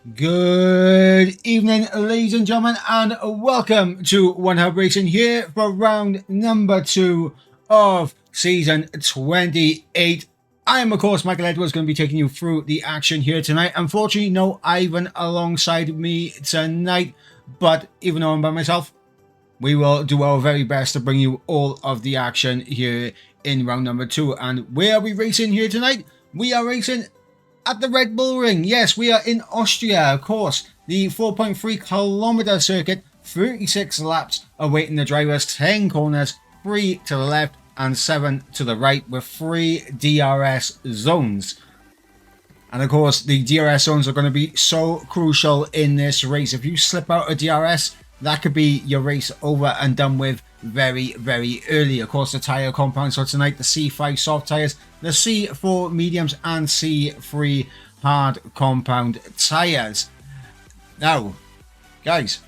Good evening, ladies and gentlemen, and welcome to One Hub Racing here for round number 2 of season 28. I am, of course, Michael Edwards, going to be taking you through the action here tonight. Unfortunately, no Ivan alongside me tonight, but even though I'm by myself, we will do our very best to bring you all of the action here in round number 2. And where are we racing here tonight? We are racing at the Red Bull Ring. Yes, we are in Austria, of course. The 4.3 kilometer circuit, 36 laps awaiting the drivers, 10 corners, 3 to the left and 7 to the right with 3 DRS zones. And of course, the DRS zones are going to be so crucial in this race. If you slip out a DRS, that could be your race over and done with very, very early. Of course, the tyre compounds for tonight, the C5 soft tyres, the C4 mediums and C3 hard compound tyres. Now, guys,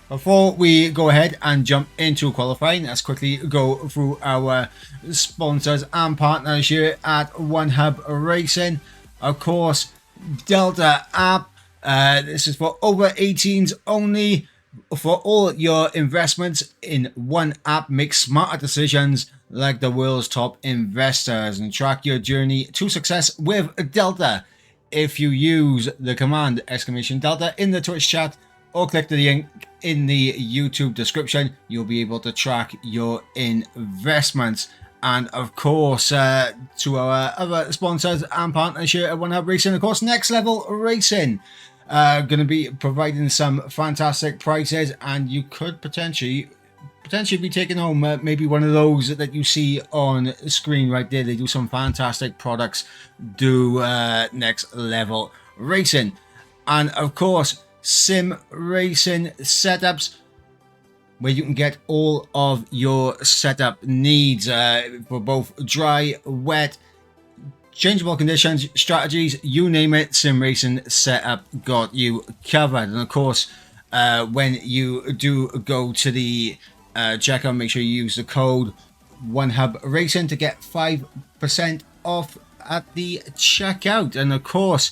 before we go ahead and jump into qualifying, let's quickly go through our sponsors and partners here at One Hub Racing. Of course, Delta.app. This is for over 18s only. For all your investments in one app, make smarter decisions like the world's top investors and track your journey to success with Delta. If you use the command !Delta in the Twitch chat or click the link in the YouTube description, you'll be able to track your investments. And of course, to our other sponsors and partners here at One Hub Racing, of course, Next Level Racing. Going to be providing some fantastic prices, and you could potentially be taking home maybe one of those that you see on screen right there. They do some fantastic products. Do Next Level Racing, and of course, Sim Racing Setups, where you can get all of your setup needs for both dry, wet, changeable conditions, strategies, you name it. Sim Racing Setup got you covered. And of course, when you do go to the checkout, make sure you use the code OneHubRacing to get 5% off at the checkout. And of course,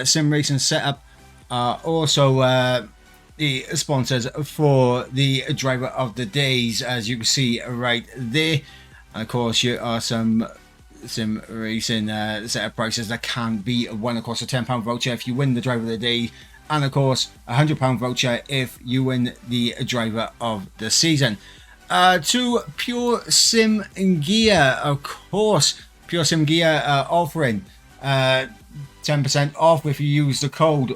Sim Racing Setup are also the sponsors for the driver of the days, as you can see right there. And of course, here are some Sim Racing setup prices that can be won. Of course, a £10 voucher if you win the driver of the day, and of course a £100 voucher if you win the driver of the season. To Pure Sim Gear, of course, Pure Sim Gear offering 10% off if you use the code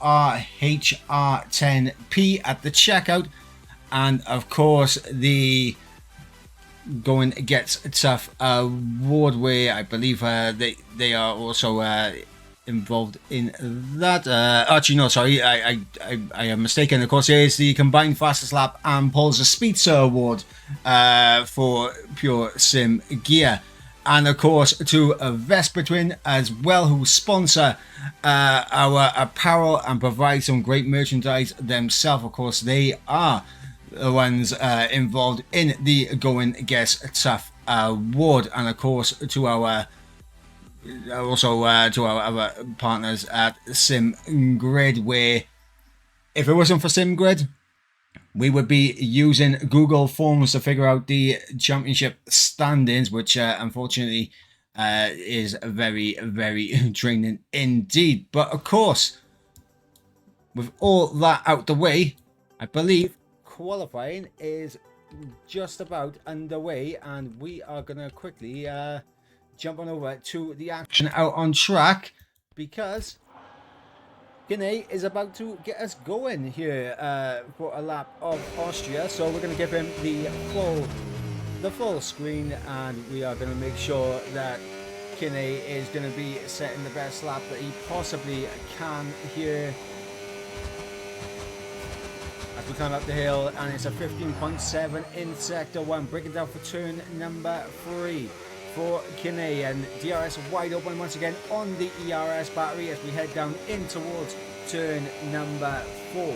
RHR10P at the checkout. And of course, the Going Gets Tough award, where I believe they are also involved in that. Actually, no, sorry, I am mistaken. Of course, it is the combined fastest lap and Pulsar Speedster award for Pure Sim Gear. And of course, to Vespa Twin as well, who sponsor our apparel and provide some great merchandise themselves. Of course, they are the ones involved in the Going Gets Tough award. And of course, to our to our other partners at SimGrid, where if it wasn't for SimGrid, we would be using Google Forms to figure out the championship standings, which unfortunately is very, very draining indeed. But of course, with all that out the way, I believe qualifying is just about underway, and we are going to quickly jump on over to the action out on track, because Kinney is about to get us going here for a lap of Austria. So we're going to give him the full screen, and we are going to make sure that Kinney is going to be setting the best lap that he possibly can here as we climb up the hill. And it's a 15.7 in sector 1, breaking down for turn number 3 for Kinney, and DRS wide open once again on the ERS battery as we head down in towards turn number 4.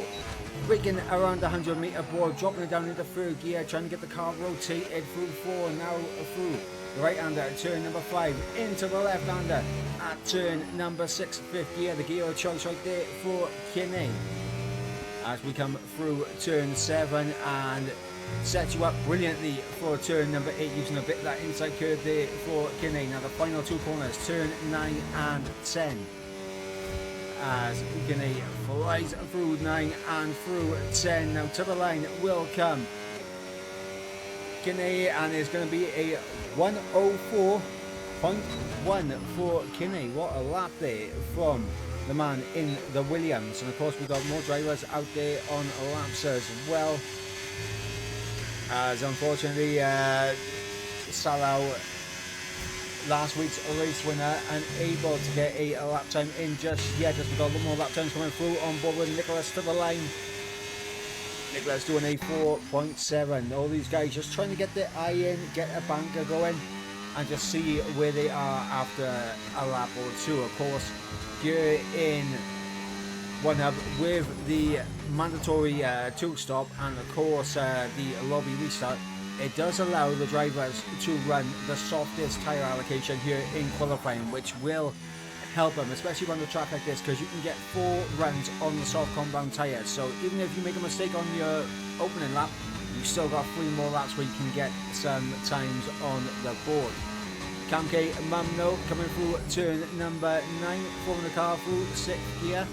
Braking around the 100-meter board, dropping it down into third gear, trying to get the car rotated through 4, now through the right-hander at turn number 5, into the left-hander at turn number 6, 5th gear. The gear of choice right there for Kinney. As we come through turn 7 and set you up brilliantly for turn number 8, using a bit of that inside curve there for Kinney. Now the final 2 corners, turn 9 and 10. As Kinney flies through 9 and through 10. Now to the line will come Kinney, and it's going to be a 1:04.1 for Kinney. What a lap there from the man in the Williams. And of course we've got more drivers out there on laps as well, as unfortunately Salau, last week's race winner, unable to get a lap time in just yet, as we've got a lot more lap times coming through on board with Nicholas to the line. Nicholas doing a 4.7. All these guys just trying to get their eye in, get a banker going, and just see where they are after a lap or two. Of course, you're in one hub with the mandatory 2-stop, and of course the lobby restart. It does allow the drivers to run the softest tyre allocation here in qualifying, which will help them, especially on the track like this, because you can get 4 runs on the soft compound tyres. So even if you make a mistake on your opening lap, you've still got 3 more laps where you can get some times on the board. Cam K Mamno coming through turn number 9, throwing the car through 6th gear.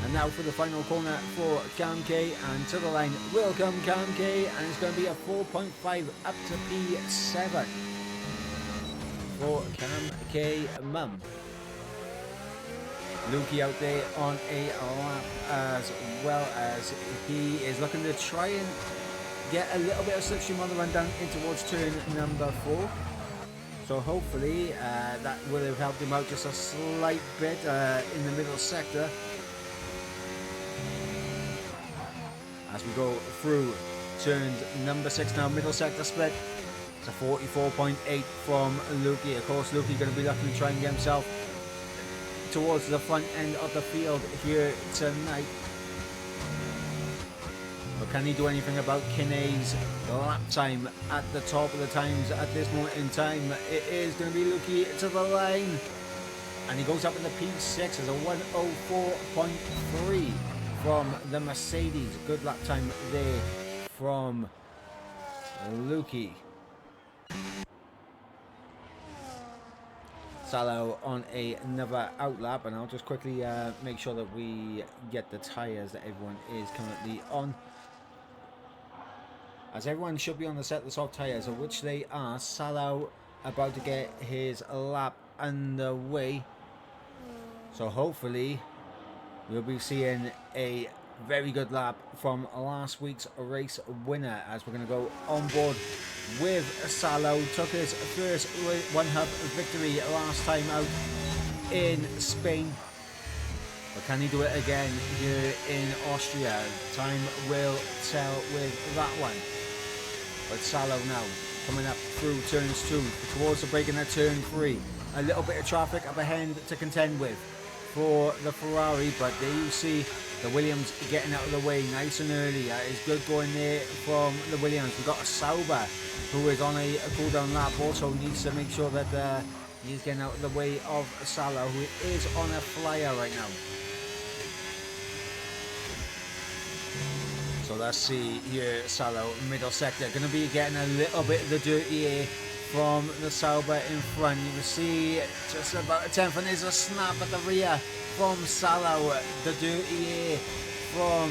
And now for the final corner for Cam K, and to the line will come Cam K, and it's going to be a 4.5 up to P7 for Cam K Mum. Lukey out there on a lap, as well as he is looking to try and get a little bit of slipstream on the run down in towards turn number 4. So hopefully that will have helped him out just a slight bit in the middle sector. As we go through turns number 6 now, middle sector split. It's a 44.8 from Lukey. Of course, Lukey going to be looking to try and get himself towards the front end of the field here tonight. But can he do anything about Kinney's lap time at the top of the times at this moment in time? It is going to be Lukey to the line, and he goes up in the P6 as a 1:04.3 from the Mercedes. Good lap time there from Lukey. Salo on another outlap, and I'll just quickly make sure that we get the tyres that everyone is currently on. As everyone should be on the set of the soft tyres, of which they are. Salo about to get his lap underway. So hopefully we'll be seeing a very good lap from last week's race winner, as we're going to go on board with Salo. Took his first one hub victory last time out in Spain, but can he do it again here in Austria? Time will tell with that one. But Salo now coming up through turns 2 towards the break in at turn 3. A little bit of traffic up ahead to contend with for the Ferrari, but there you see the Williams getting out of the way nice and early. It's good going there from the Williams. We've got a Sauber who is on a cool down lap, also needs to make sure that he's getting out of the way of Salo, who is on a flyer right now. So let's see here, Salo, middle sector, going to be getting a little bit of the dirty air from the Sauber in front. You can see just about a tenth, and there's a snap at the rear from Salo. The dirty air from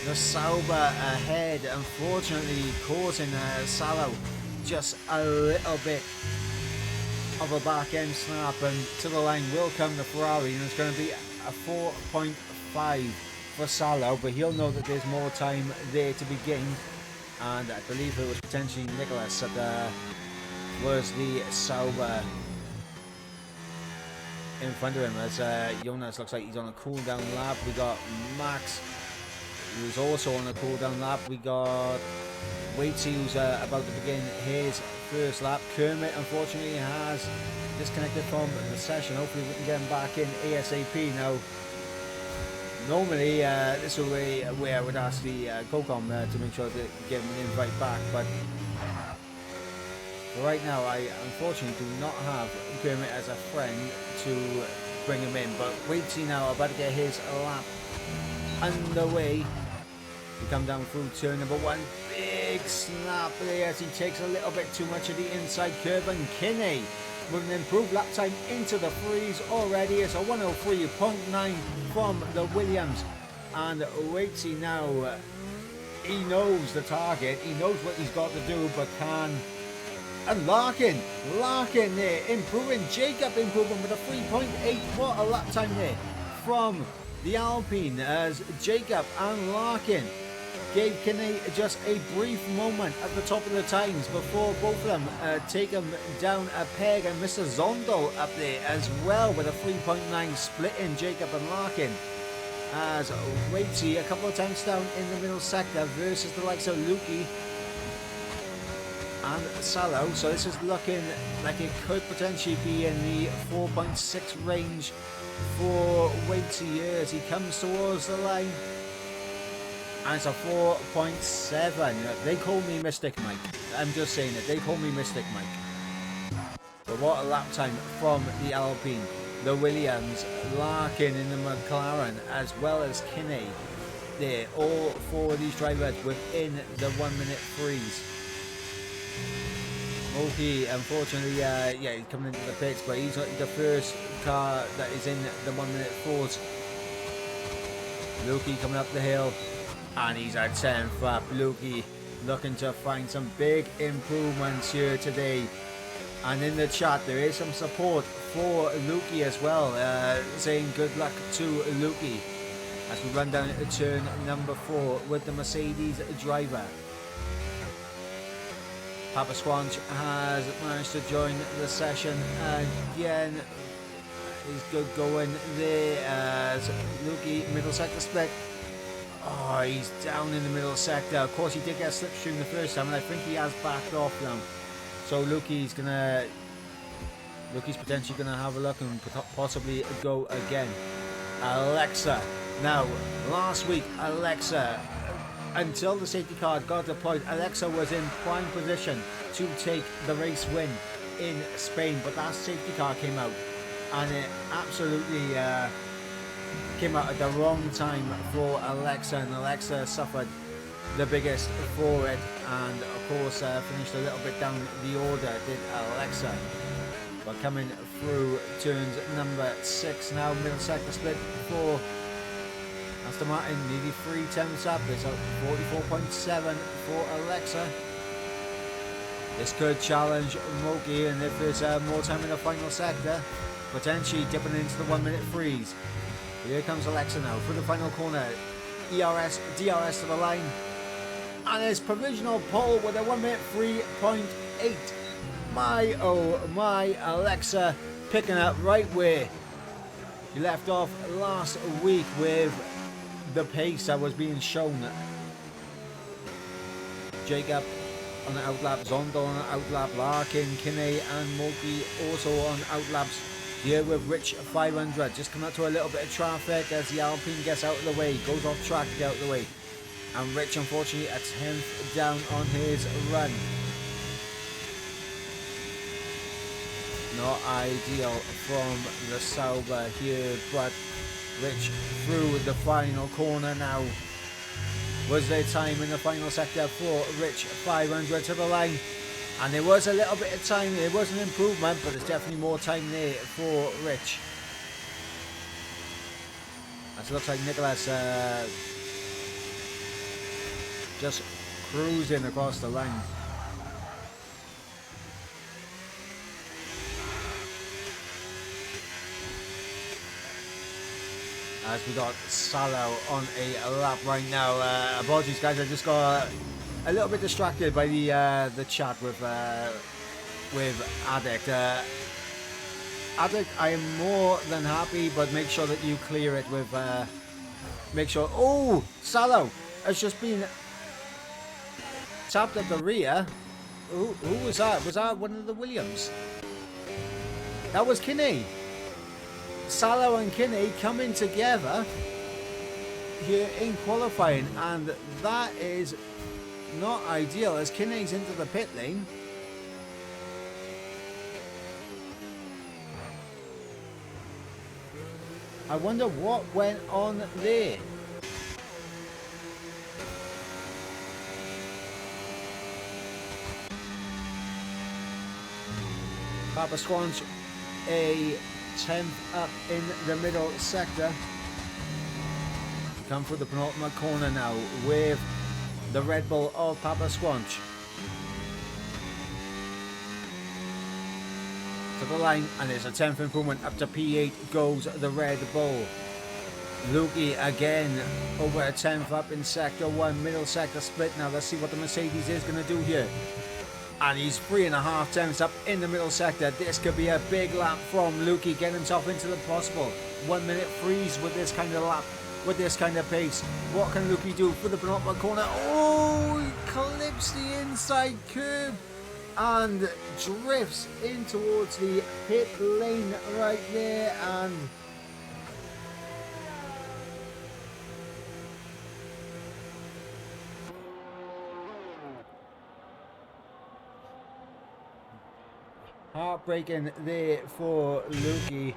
the Sauber ahead, unfortunately causing Salo just a little bit of a back end snap, and to the line will come the Ferrari, and it's going to be a 4.5 for Salo, but he'll know that there's more time there to be gained, and I believe it was potentially Nicholas that was the Sauber in front of him, as Jonas looks like he's on a cool down lap. We got Max, who's also on a cool down lap. We got Waitsy, who's about to begin his first lap. Kermit unfortunately has disconnected from the session. Hopefully we can get him back in ASAP. Now normally this is where I would ask the COCOM to make sure to give him an invite back, but But right now, I unfortunately do not have Kermit as a friend to bring him in. But wait till now, about to get his lap underway. We come down through turn number 1. Big snap there as he takes a little bit too much of the inside curve. And Kinney with an improved lap time into the threes already. It's a 103.9 from the Williams. And wait see now, he knows the target. He knows what he's got to do, but can... And Larkin there, improving. Jacob improving with a 3.8. What a lap time there from the Alpine as Jacob and Larkin gave Kinney just a brief moment at the top of the times before both of them take him down a peg. And Mr. Zondo up there as well with a 3.9 split in Jacob and Larkin. As Waitsy a couple of times down in the middle sector versus the likes of Lukey and Salo. So this is looking like it could potentially be in the 4.6 range for Waitsy as he comes towards the line. And it's a 4.7. They call me Mystic Mike. I'm just saying it. They call me Mystic Mike. But what a lap time from the Alpine. The Williams, Larkin in the McLaren, as well as Kinney. There, all 4 of these drivers within the 1 minute freeze. Moki, unfortunately, he's coming into the pits, but he's the first car that is in the 1 minute fours. Lukey coming up the hill. And he's at 10th lap. Lukey looking to find some big improvements here today. And in the chat there is some support for Lukey as well, saying good luck to Lukey as we run down to turn number 4 with the Mercedes driver. Papa Squanch has managed to join the session again. He's good going there as Lukey middle sector split. Oh, he's down in the middle sector. Of course, he did get a slipstream the first time, and I think he has backed off now. So Lukey's potentially gonna have a look and possibly go again. Alexa. Now, last week, Alexa, until the safety car got deployed, Alexa was in prime position to take the race win in Spain, but that safety car came out, and it absolutely came out at the wrong time for Alexa, and Alexa suffered the biggest for it, and of course finished a little bit down the order, did Alexa. But coming through turns number 6 now, middle sector split for Aston Martin, nearly 3 tenths up. It's up 44.7 for Alexa. This could challenge Moki, and if there's more time in the final sector, potentially dipping into the 1 minute freeze. Here comes Alexa now for the final corner. ERS, DRS to the line. And it's provisional pole with a 1 minute 3.8. My oh my, Alexa picking up right where you left off last week with the pace that was being shown. Jacob on the outlap, Zondo on the outlap, Larkin, Kinney and Moki also on outlaps. Here with Rich 500, just come out to a little bit of traffic as the Alpine gets out of the way, goes off track to get out of the way. And Rich unfortunately a 10th down on his run. Not ideal from the Sauber here, but Rich through the final corner now. Was there time in the final sector for Rich 500 to the line? And there was a little bit of time, there was an improvement, but there's definitely more time there for Rich. As it looks like Nicholas just cruising across the line. As we got Salo on a lap right now. Apologies guys, I just got a little bit distracted by the chat with Addict. Addict, I am more than happy, but make sure that you clear it with make sure. Oh, Salo has just been tapped at the rear. Who was that? Was that one of the Williams? That was Kinney. Salo and Kinney coming together here in qualifying, and that is not ideal as Kinney's into the pit lane. I wonder what went on there. Papa Squanch a 10th up in the middle sector. Come through the penultimate corner now with the Red Bull of Papa Squanch. To the line, and it's a 10th improvement. Up to P8 goes the Red Bull. Lukey again over a 10th up in sector 1, middle sector split. Now let's see what the Mercedes is going to do here. And he's 3.5 tenths up in the middle sector. This could be a big lap from Lukey. Get himself into the possible 1 minute freeze with this kind of lap, with this kind of pace. What can Lukey do for the penultimate corner? Oh, he clips the inside curb and drifts in towards the pit lane right there, and heartbreaking there for Lukey.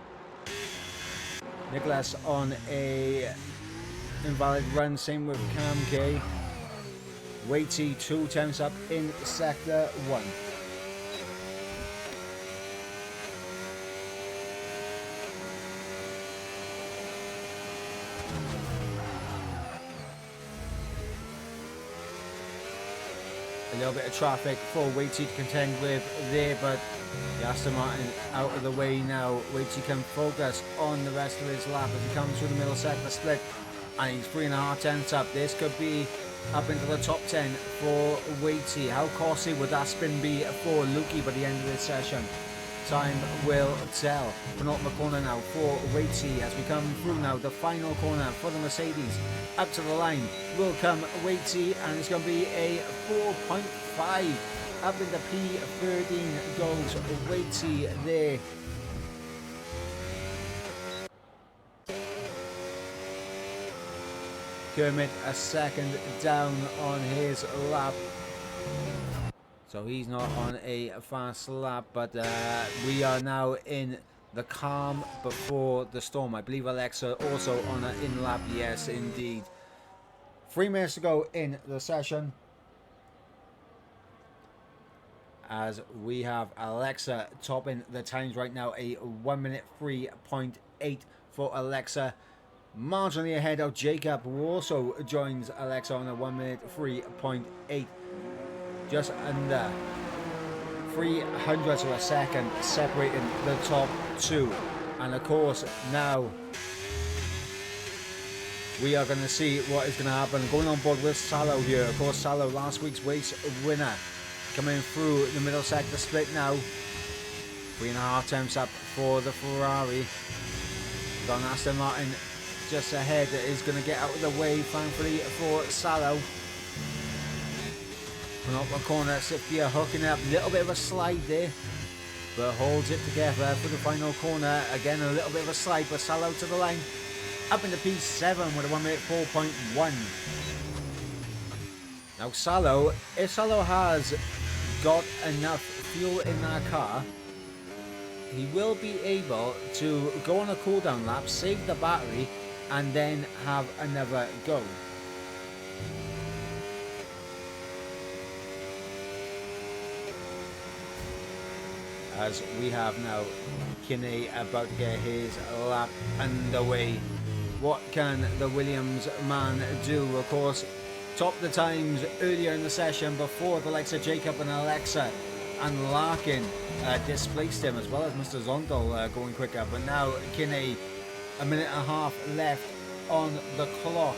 Nicholas on a invalid run, same with Cam K. Waity 2 tenths up in sector 1. A little bit of traffic for Waity to contend with there, but the Aston Martin out of the way now. Waity can focus on the rest of his lap as he comes through the middle sector split, and he's 3.5 tenths up. This could be up into the top 10 for Waity. How costly would that spin be for Lukey by the end of this session? Time will tell. Penultimate corner now for Waity as we come through now the final corner for the Mercedes. Up to the line will come Waity, and it's going to be a 4.5. Up in the P13 goes Waity there. Kermit a second down on his lap. So he's not on a fast lap, but we are now in the calm before the storm. I believe Alexa also on an in lap. Yes, indeed. 3 minutes to go in the session, as we have Alexa topping the times right now. A 1 minute 3.8 for Alexa. Marginally ahead of Jacob, who also joins Alexa on a 1 minute 3.8. Just under 300ths of a second separating the top two. And of course now we are going to see what is going to happen. Going on board with Salo here. Of course, Salo, last week's race winner, coming through the middle sector split now. 3.5 tenths up for the Ferrari. Don Aston Martin just ahead is going to get out of the way, thankfully, for Salo. Coming up the corner, Sifia hooking up. Little bit of a slide there, but holds it together for the final corner. Again, a little bit of a slide, but Salo to the line. Up in the P7 with a 1 minute 4.1. Now Salo, if Salo has got enough fuel in that car, he will be able to go on a cooldown lap, save the battery, and then have another go. As we have now Kinney about to get his lap underway. What can the Williams man do? Of course, top the times earlier in the session before the likes of Jacob and Alexa, and Larkin displaced him, as well as Mr. Zondel going quicker. But now Kinney, a minute and a half left on the clock.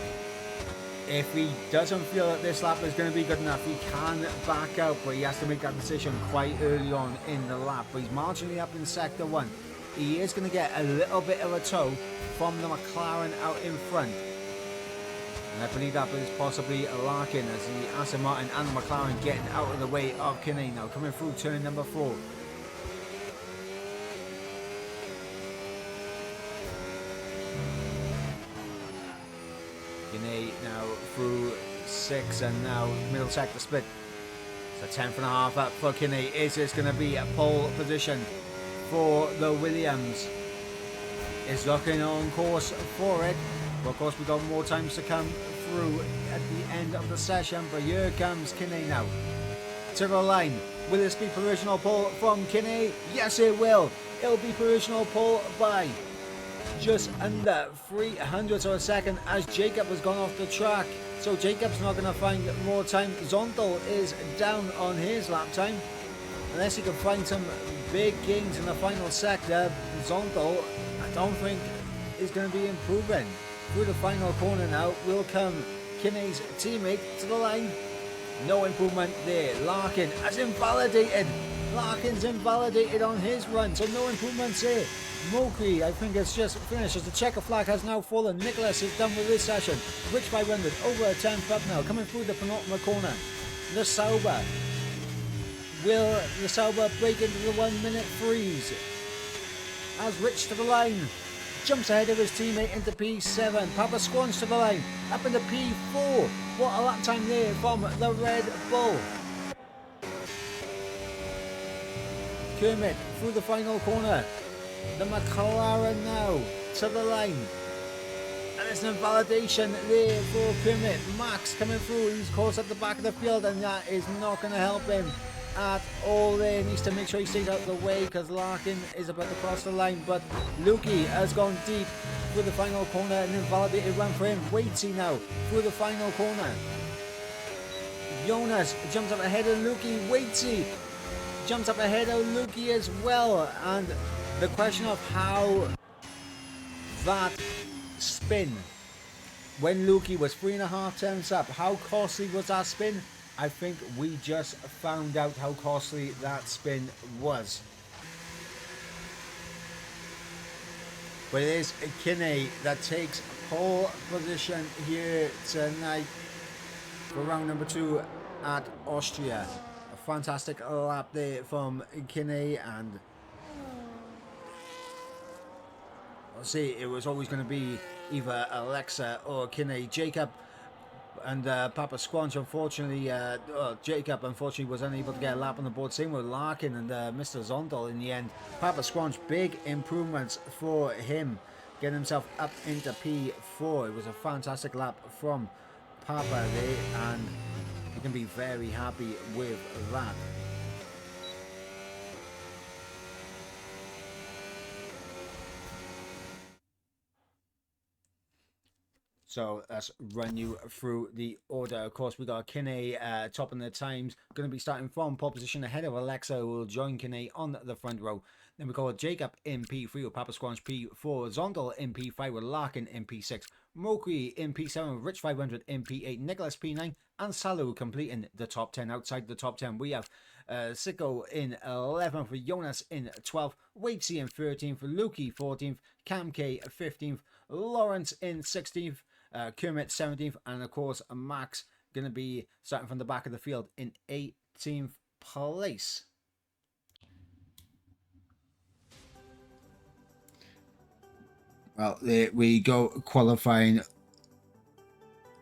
If he doesn't feel that this lap is going to be good enough, he can back out, but he has to make that decision quite early on in the lap. But he's marginally up in sector 1. He is going to get a little bit of a tow from the McLaren out in front. And I believe that is possibly Larkin, as the Aston Martin and the McLaren getting out of the way of Kinney now, coming through turn number 4. Kinney now through 6, and now middle sector split. It's a 10.5 up for Kinney. Is this going to be a pole position for the Williams? is looking on course for it. But of course, we got more times to come through at the end of the session. But here comes Kinney now to the line. Will this be provisional pull from Kinney? Yes, it will. It'll be provisional pull by just under 300 of a second as Jacob has gone off the track. So Jacob's not going to find more time. Zontal is down on his lap time. Unless he can find some big gains in the final sector, Zontal, I don't think, is going to be improving. Through the final corner now will come Kinney's teammate to the line. No improvement there. Larkin has invalidated. Larkin's invalidated on his run, so no improvements there. Mokri, I think it's just finished as the checker flag has now fallen. Nicholas is done with this session. Rich 500 over a 10th up now, coming through the penultimate corner. The Sauber. Will the Sauber break into the 1 minute freeze? As Rich to the line. Jumps ahead of his teammate into P7. Papa Squanch to the line. Up into P4. What a lap time there from the Red Bull. Kermit through the final corner. The McLaren now to the line. And it's an invalidation there for Kermit. Max coming through. He's caught at the back of the field and that is not going to help him at all there. Needs to make sure he stays out of the way because Larkin is about to cross the line. But Lukey has gone deep through the final corner. An invalidated run for him. Waitsy now through the final corner. Jonas jumps up ahead of Lukey. Waitsy jumps up ahead of Lukey as well. And the question of how that spin when Lukey was 3.5 tenths up, how costly was that spin? I think we just found out how costly that spin was. But it is Kinney that takes pole position here tonight for round number 2 at Austria. A fantastic lap there from Kinney, and I'll see, it was always going to be either Alexa or Kinney. Jacob and Papa Squanch, unfortunately, Jacob unfortunately was unable to get a lap on the board. Same with Larkin and Mr. Zondal in the end. Papa Squanch, big improvements for him, getting himself up into P4. It was a fantastic lap from Papa there, and you can be very happy with that. So let's run you through the order. Of course, we got Kinney topping the times. Going to be starting from pole position ahead of Alexa, who will join Kinney on the front row. Then we got Jacob in P3 with Papa Squanch P4. Zondal in P5 with Larkin in P6. Mokri in P7 with Rich 500 in P8. Nicholas P9 and Salu completing the top 10. Outside the top 10, we have Sicko in 11th with Jonas in 12th. Waitsy in 13th for Lukey 14th. Cam K 15th. Lawrence in 16th. Kermit 17th, and of course Max going to be starting from the back of the field in 18th place. Well, there we go, qualifying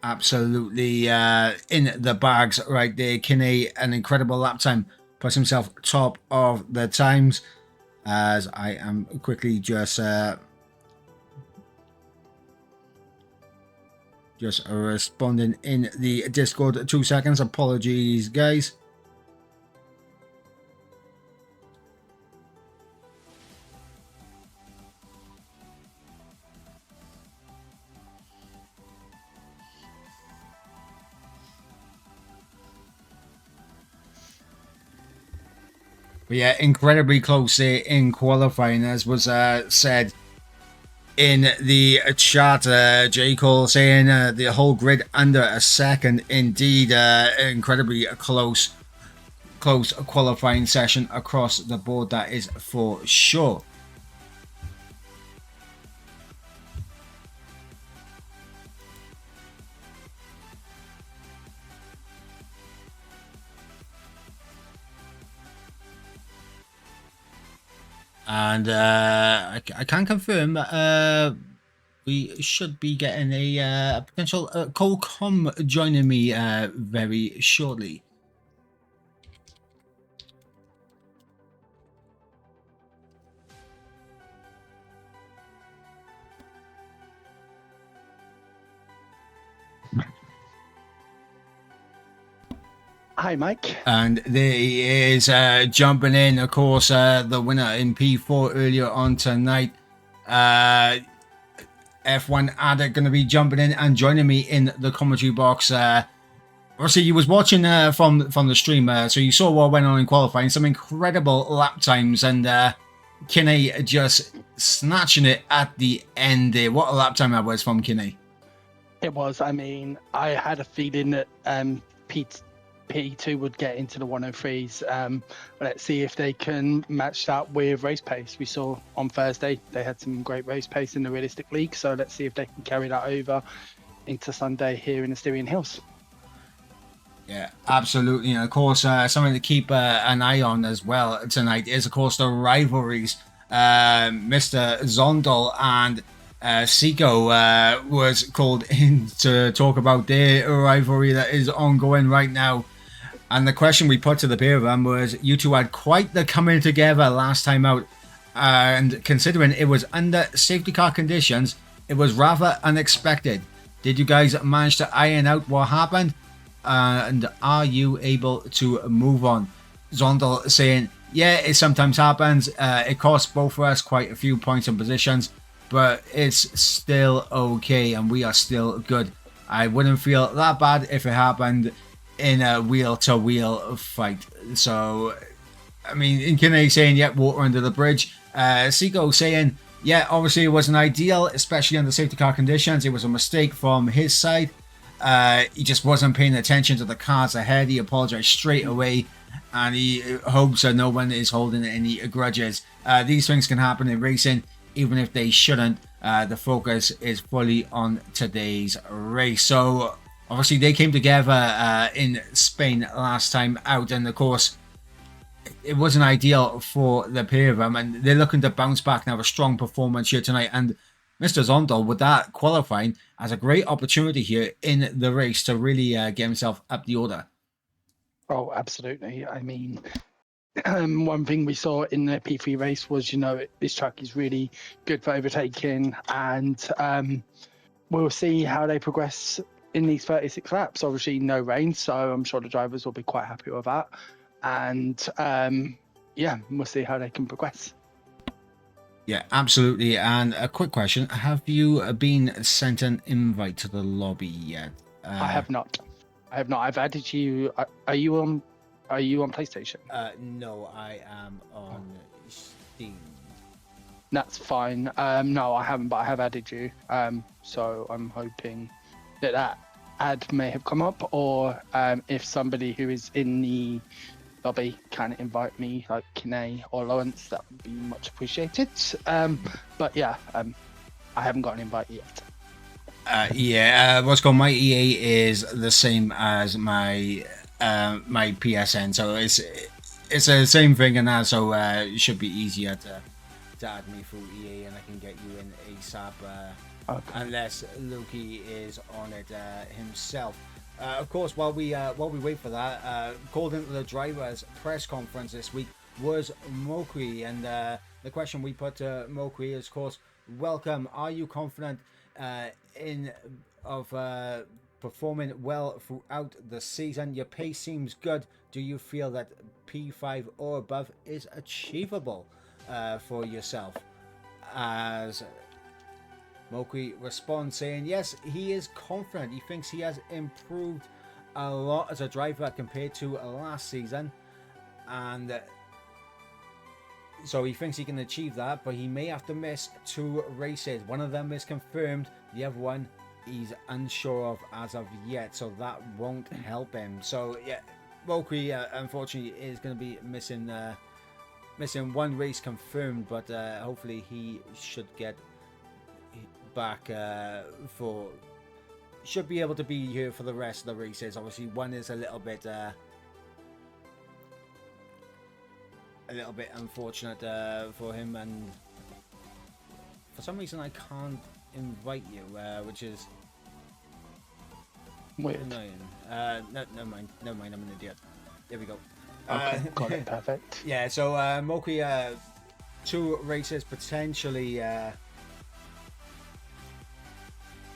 absolutely in the bags right there. Kinney, an incredible lap time, puts himself top of the times, as I am quickly just responding in the Discord. 2 seconds, apologies guys. But yeah, incredibly close there in qualifying, as was said in the chat. J. Cole saying the whole grid under a second. Indeed, incredibly close qualifying session across the board, that is for sure. And I can confirm we should be getting a potential Colcom joining me very shortly. Hi, Mike. And there he is, jumping in, of course, the winner in P4 earlier on tonight. F1 Addict going to be jumping in and joining me in the commentary box. Obviously, you was watching from the stream, so you saw what went on in qualifying. Some incredible lap times, and Kinney just snatching it at the end there. What a lap time that was from Kinney. It was. I mean, I had a feeling that P2 would get into the 103s. Let's see if they can match that with race pace. We saw on Thursday they had some great race pace in the Realistic League, so let's see if they can carry that over into Sunday here in the Styrian Hills. Yeah, absolutely. And of course, something to keep an eye on as well tonight is, of course, the rivalries. Mr. Zondel and Seiko was called in to talk about their rivalry that is ongoing right now. And the question we put to the pair of them was, you two had quite the coming together last time out. And considering it was under safety car conditions, it was rather unexpected. Did you guys manage to iron out what happened? And are you able to move on? Zondel saying, yeah, it sometimes happens. It costs both of us quite a few points and positions, but it's still okay and we are still good. I wouldn't feel that bad if it happened in a wheel-to-wheel fight. So, I mean, Kinney saying, yeah, water under the bridge. Seiko saying, yeah, obviously it wasn't ideal, especially under safety car conditions. It was a mistake from his side. He just wasn't paying attention to the cars ahead. He apologized straight away, and he hopes that no one is holding any grudges. These things can happen in racing, even if they shouldn't. The focus is fully on today's race. So obviously they came together in Spain last time out, and of course it wasn't ideal for the pair of them, and they're looking to bounce back and have a strong performance here tonight. And Mr. Zondel, with that qualifying, has a great opportunity here in the race to really get himself up the order. Oh, absolutely. I mean, one thing we saw in the P3 race was, this track is really good for overtaking, and we'll see how they progress in these 36 laps. Obviously, no rain, so I'm sure the drivers will be quite happy with that. And we'll see how they can progress. Yeah, absolutely. And a quick question: have you been sent an invite to the lobby yet? I have not. I've added you. Are you on PlayStation? No, I am on Steam. That's fine. No, I haven't, but I have added you. So I'm hoping that ad may have come up, or if somebody who is in the lobby can invite me, like Kinney or Lawrence, that would be much appreciated. But yeah, I haven't got an invite yet. What's called my EA is the same as my my PSN, so it's the same thing, and that, so it should be easier to add me through EA, and I can get you in ASAP. Okay. Unless Loki is on it himself. Of course, while we wait for that, called into the drivers' press conference this week was Mokri, and the question we put to Mokri is, of course, welcome. Are you confident of performing well throughout the season? Your pace seems good. Do you feel that P5 or above is achievable for yourself? As Mokri responds saying, yes, he is confident. He thinks he has improved a lot as a driver compared to last season, and so he thinks he can achieve that, but he may have to miss 2 races. One of them is confirmed, the other one he's unsure of as of yet, so that won't help him. So yeah, Mokri unfortunately is going to be missing 1 race confirmed, but hopefully he should get back should be able to be here for the rest of the races. Obviously, one is a little bit unfortunate for him, and for some reason I can't invite you, which is weird. Annoying. Never mind, I'm an idiot. There we go. Okay, got it, perfect. Yeah, so Mokri, 2 races potentially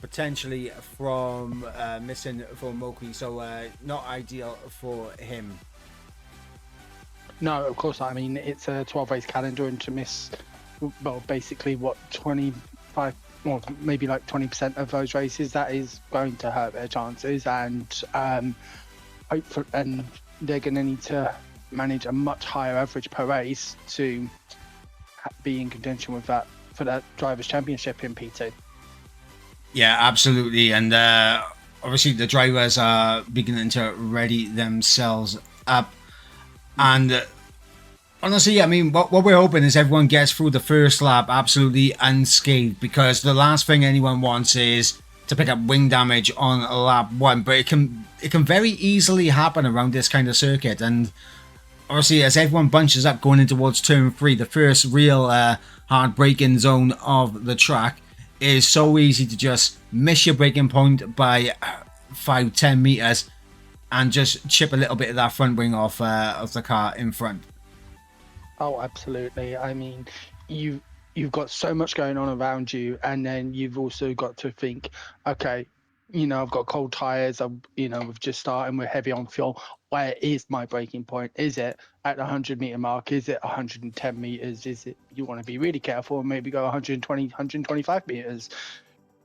potentially from missing for Moki, so not ideal for him. No, of course not. I mean, it's a 12 race calendar, and to miss, well, basically what 25, well, maybe like 20% of those races, that is going to hurt their chances. And hopefully, and they're going to need to manage a much higher average per race to be in contention with that for that drivers' championship in P2. Yeah, absolutely, and obviously the drivers are beginning to ready themselves up. And honestly, I mean, what we're hoping is everyone gets through the first lap absolutely unscathed, because the last thing anyone wants is to pick up wing damage on lap one. But it can very easily happen around this kind of circuit. And obviously, as everyone bunches up going in towards turn 3, the first real hard braking zone of the track, is so easy to just miss your braking point by 5-10 meters and just chip a little bit of that front wing off of the car in front. Oh, absolutely. I mean, you've got so much going on around you, and then you've also got to think, okay, I've got cold tires. We've just started and we're heavy on fuel. Where is my braking point? Is it at the 100-meter mark? Is it 110 meters? Is it, you want to be really careful and maybe go 120, 125 meters?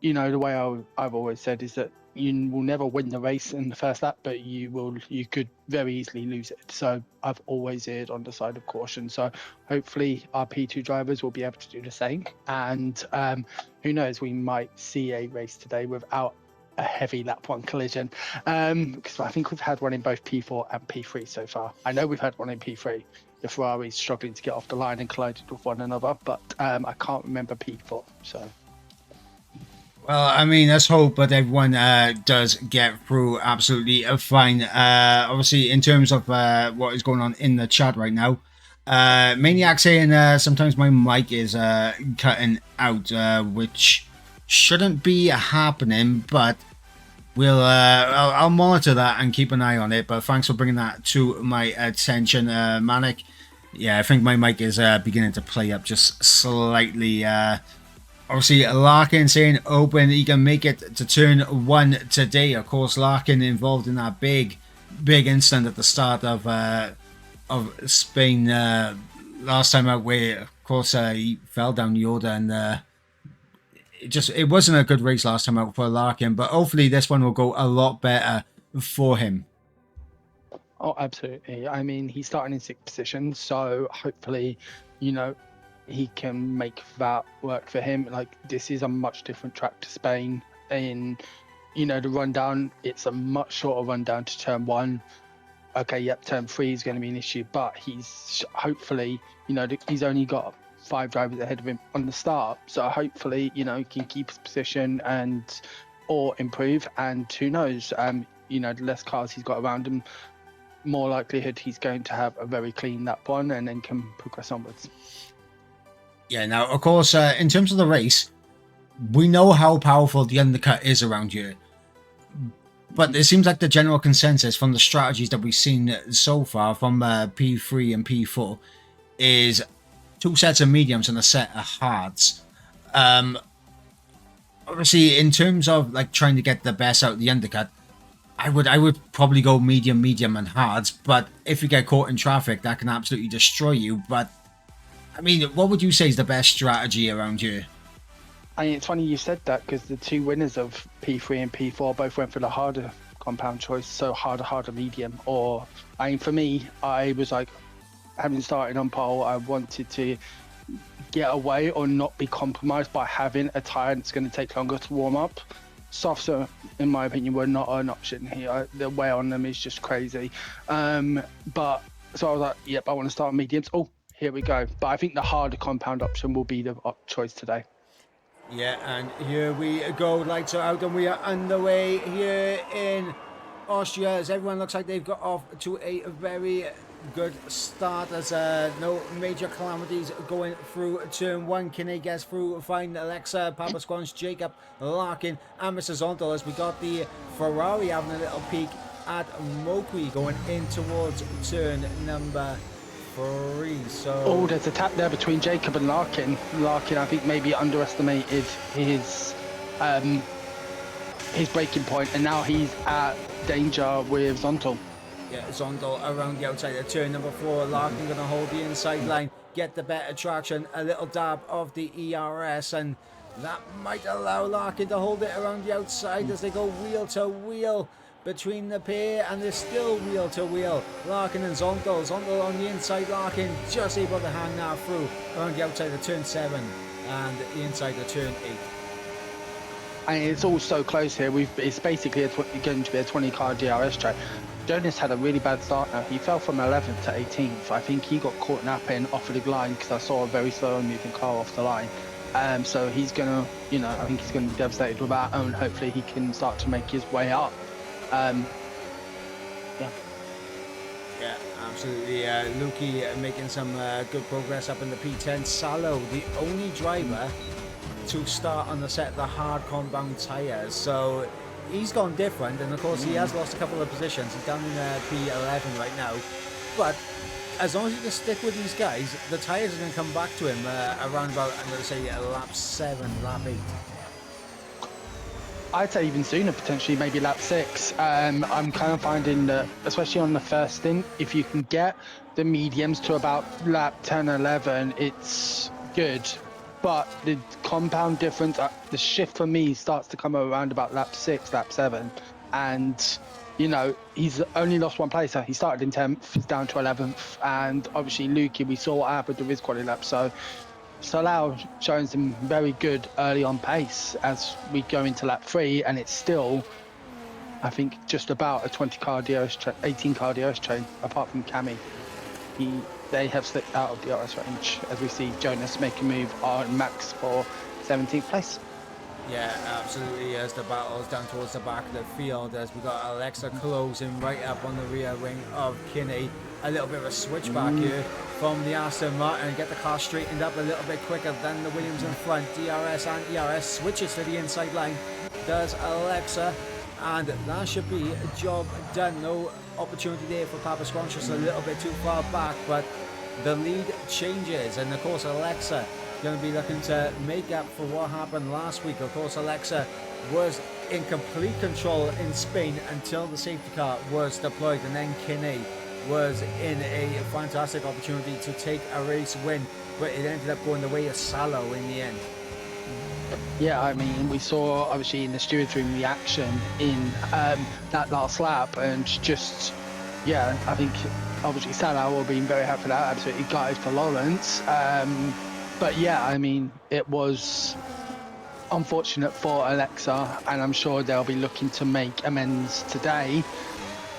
The way I've always said is that you will never win the race in the first lap, but you could very easily lose it. So I've always erred on the side of caution. So hopefully our P2 drivers will be able to do the same. And who knows, we might see a race today without a heavy lap 1 collision, because I think we've had one in both P4 and P3 so far. I know we've had one in P3. The Ferrari's struggling to get off the line and collided with one another, but I can't remember P4. So. Well, I mean, let's hope that everyone does get through absolutely fine. Obviously, in terms of what is going on in the chat right now, Maniac saying sometimes my mic is cutting out, which shouldn't be happening, but I'll monitor that and keep an eye on it. But thanks for bringing that to my attention, Manic. Yeah, I think my mic is beginning to play up just slightly. Obviously, Larkin saying open, he can make it to turn 1 today. Of course, Larkin involved in that big incident at the start of Spain last time out, where of course he fell down the order, and it wasn't a good race last time out for Larkin. But hopefully, this one will go a lot better for him. Oh, absolutely. I mean, he's starting in 6th position, so hopefully, he can make that work for him. Like, this is a much different track to Spain. In the rundown, it's a much shorter rundown to turn 1. Okay, yep, turn 3 is going to be an issue, but he's hopefully, he's only got 5 drivers ahead of him on the start, so hopefully, he can keep his position or improve. And who knows, the less cars he's got around him, more likelihood he's going to have a very clean lap 1 and then can progress onwards. Yeah, now, of course, in terms of the race, we know how powerful the undercut is around here. But it seems like the general consensus from the strategies that we've seen so far from P3 and P4 is 2 sets of mediums and a set of hards. Obviously, in terms of like trying to get the best out of the undercut, I would probably go medium, and hards. But if you get caught in traffic, that can absolutely destroy you. But I mean, what would you say is the best strategy around here? I mean, it's funny you said that, because the 2 winners of P3 and P4 both went for the harder compound choice, so harder medium. Or, I mean, for me, I was like, having started on pole, I wanted to get away or not be compromised by having a tyre that's going to take longer to warm up. Softs, in my opinion, were not an option here. The wear on them is just crazy. But so I was like, yep, I want to start mediums. Oh, here we go. But I think the harder compound option will be the choice today. Yeah, and here we go. Lights are out and we are underway here in Austria, as everyone looks like they've got off to a very good start, as no major calamities going through turn 1. Kinney gets through fine. Alexa, Papa Squanch, Jacob, Larkin and Mr. Zontal, as we got the Ferrari having a little peek at Moki going in towards turn number 3. So there's a tap there between Jacob and Larkin. Larkin, I think, maybe underestimated his his breaking point, and now he's at danger with Zontal. Yeah, Zondel around the outside of turn number 4. Larkin going to hold the inside line, get the better traction, a little dab of the ERS, and that might allow Larkin to hold it around the outside as they go wheel to wheel between the pair, and they're still wheel to wheel. Larkin and Zondel. Zondel on the inside, Larkin just able to hang that through around the outside of turn 7 and the inside of turn 8. And it's all so close here. It's basically going to be a 20-car DRS track. Jonas had a really bad start now. He fell from 11th to 18th. I think he got caught napping off of the line because I saw a very slow moving car off the line. So he's going to, I think he's going to be devastated with that, and hopefully he can start to make his way up. Yeah, absolutely. Lukey making some good progress up in the P10. Salo, the only driver to start on the set of the hard compound tyres. So he's gone different, and of course he has lost a couple of positions. He's down in P11 right now. But as long as he can stick with these guys, the tyres are going to come back to him around about, I'm going to say, lap 7, lap 8. I'd say even sooner, potentially, maybe lap 6. I'm kind of finding that, especially on the first stint, if you can get the mediums to about lap 10, 11, it's good. But the compound difference, the shift for me starts to come around about lap 6, lap 7. And, he's only lost one place. He started in 10th, he's down to 11th. And obviously, Lukey, we saw what happened with his quality lap. So Salau showing some very good early on pace as we go into lap 3. And it's still, I think, just about a 20-car DRS, 18-car DRS train, apart from Cammy. They have slipped out of the DRS range as we see Jonas make a move on Max for 17th place. Yeah, absolutely. As the battle's down towards the back of the field, as we got Alexa closing right up on the rear wing of Kinney. A little bit of a switchback here from the Aston Martin. Get the car straightened up a little bit quicker than the Williams in front. DRS and ERS switches to the inside line. Does Alexa. And that should be a job done. No opportunity there for Papasquan, just a little bit too far back, but the lead changes, and of course Alexa going to be looking to make up for what happened last week. Of course Alexa was in complete control in Spain until the safety car was deployed, and then Kinney was in a fantastic opportunity to take a race win, but it ended up going the way of Salo in the end. Yeah, I mean, we saw obviously in the stewards room reaction in that last lap, and just, I think obviously Salah will be very happy for that, absolutely gutted for Lawrence. But yeah, I mean, it was unfortunate for Alexa, and I'm sure they'll be looking to make amends today.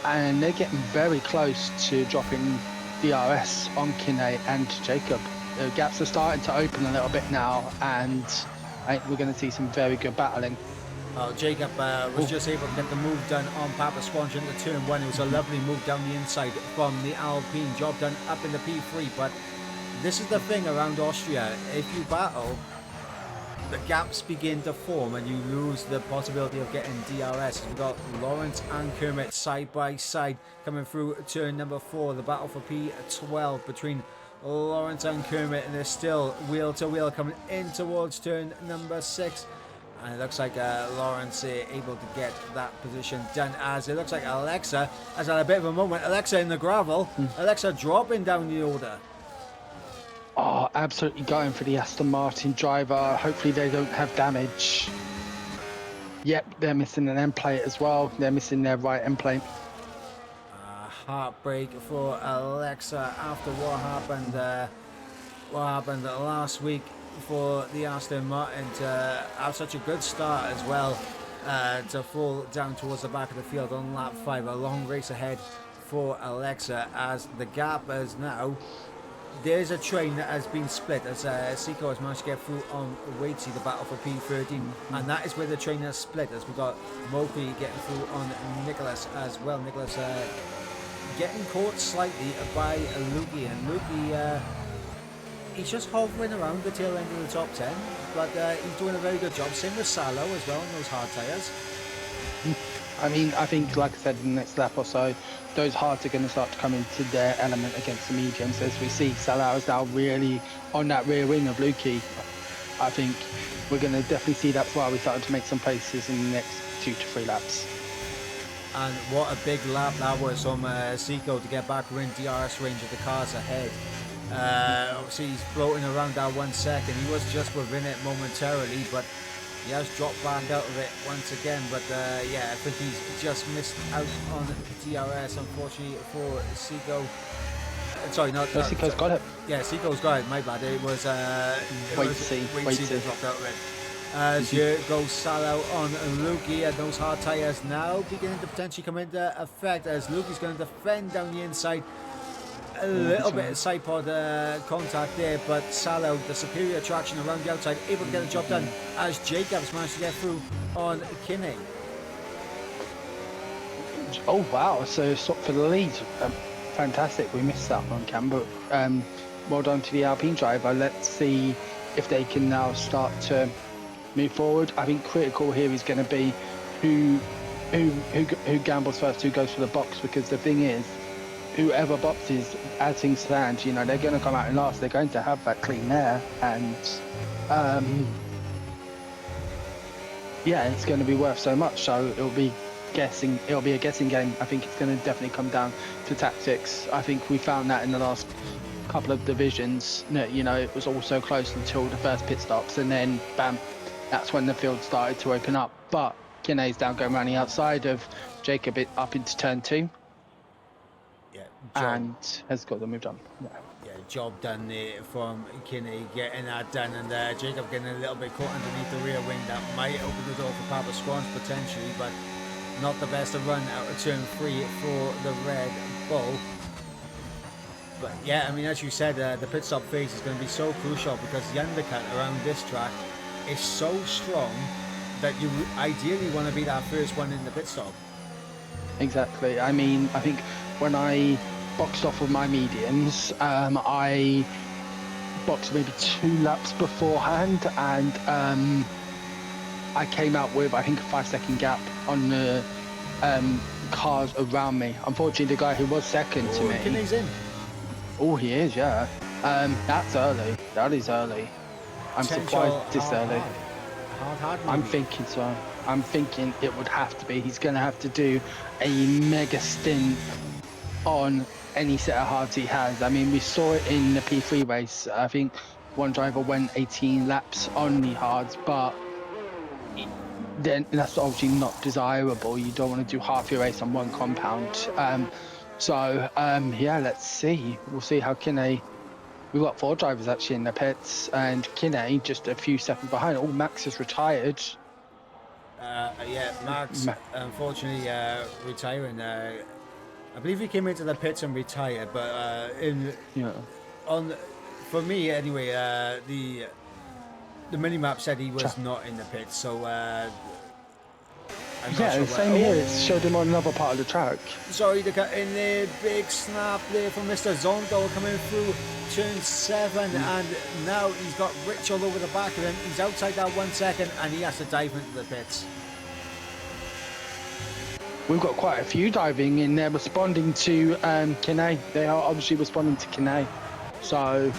And they're getting very close to dropping DRS on Kinney and Jacob. The gaps are starting to open a little bit now, and I think we're going to see some very good battling. Jacob was just able to get the move done on Papasquan into turn 1. It was a lovely move down the inside from the Alpine. Job done up in the P3, but this is the thing around Austria. If you battle, the gaps begin to form and you lose the possibility of getting DRS. We've got Lawrence and Kermit side by side coming through turn number 4. The battle for P12 between Lawrence and Kermit, and they're still wheel to wheel coming in towards turn number 6. And it looks like Lawrence able to get that position done, as it looks like Alexa has had a bit of a moment. Alexa in the gravel. Alexa dropping down the order. Oh, absolutely going for the Aston Martin driver. Hopefully they don't have damage. Yep, they're missing an end plate as well. They're missing their right end plate. Heartbreak for Alexa after what happened last week for the Aston Martin to have such a good start as well, to fall down towards the back of the field on lap 5. A long race ahead for Alexa, as the gap is now, there's a train that has been split as Seiko has managed to get through on Waitsy, the battle for P13, and that is where the train has split, as we got Moki getting through on Nicholas as well. Nicholas getting caught slightly by Lukey, and Lukey he's just hovering around the tail end of the top 10, but he's doing a very good job. Same with Salo as well on those hard tyres. I mean, I think, like I said, in the next lap or so, those hards are going to start to come into their element against the mediums, as we see Salah is now really on that rear wing of Lukey. I think we're going to definitely see that's why we're starting to make some places in the next 2 to 3 laps. And what a big lap that was from Seco to get back in DRS range of the cars ahead. Obviously he's floating around that 1 second. He was just within it momentarily, but he has dropped back out of it once again. But yeah, I think he's just missed out on DRS, unfortunately, for Seco. Sorry, Seco's got it. Yeah, Seco's got it, my bad. It was wait to see that dropped out of it. As here goes Salo on Lukey, and those hard tyres now beginning to potentially come into effect as Lukey's going to defend down the inside. A little bit of side pod contact there, but Salo, the superior traction around the outside, able to get the job done as Jacobs managed to get through on Kinney. Oh wow, so stop for the lead. Fantastic, we missed that one, Cam, but well done to the Alpine driver. Let's see if they can now start to move forward. I think critical here is going to be who gambles first, who goes for the box, because the thing is, whoever boxes as things stand, you know, they're going to come out in last. They're going to have that clean air, and yeah, it's going to be worth so much. So it'll be a guessing game. I think it's going to definitely come down to tactics. I think we found that in the last couple of divisions. You know, it was all so close until the first pit stops, and then bam, that's when the field started to open up. But Kinney's down going around the outside of Jacob up into turn 2. Yeah, and has got them moved on. Yeah, job done there from Kinney getting that done, and Jacob getting a little bit caught underneath the rear wing. That might open the door for Papa Squans potentially, but not the best of run out of turn 3 for the Red Bull. But yeah, I mean, as you said, the pit stop phase is going to be so crucial because the undercut around this track is so strong that you ideally want to be that first one in the pit stop. Exactly. I mean, I think when I boxed off with my mediums, I boxed maybe 2 laps beforehand, and I came out with, I think, a 5-second gap on the cars around me. Unfortunately, the guy who was second to me... Kinney's in. Oh, he is, yeah. That's early. That is early. I'm surprised this early. I'm thinking so. I'm thinking it would have to be. He's going to have to do a mega stint on any set of hards he has. I mean, we saw it in the P3 race. I think one driver went 18 laps on the hards, but then that's obviously not desirable. You don't want to do half your race on one compound. Yeah, let's see. We'll see how Kinney... We've got 4 drivers actually in the pits, and Kinney just a few seconds behind. Oh, Max has retired. Yeah, Max, unfortunately, retiring. I believe he came into the pits and retired, but for me anyway, the mini-map said he was not in the pits, so I'm not sure same here. It showed him on another part of the track. Sorry to cut in there. Big snap there from Mr. Zondo coming through turn 7, and now he's got Rich all over the back of him. He's outside that 1 second, and he has to dive into the pits. We've got quite a few diving in there responding to Kinney. They are obviously responding to Kinney. So,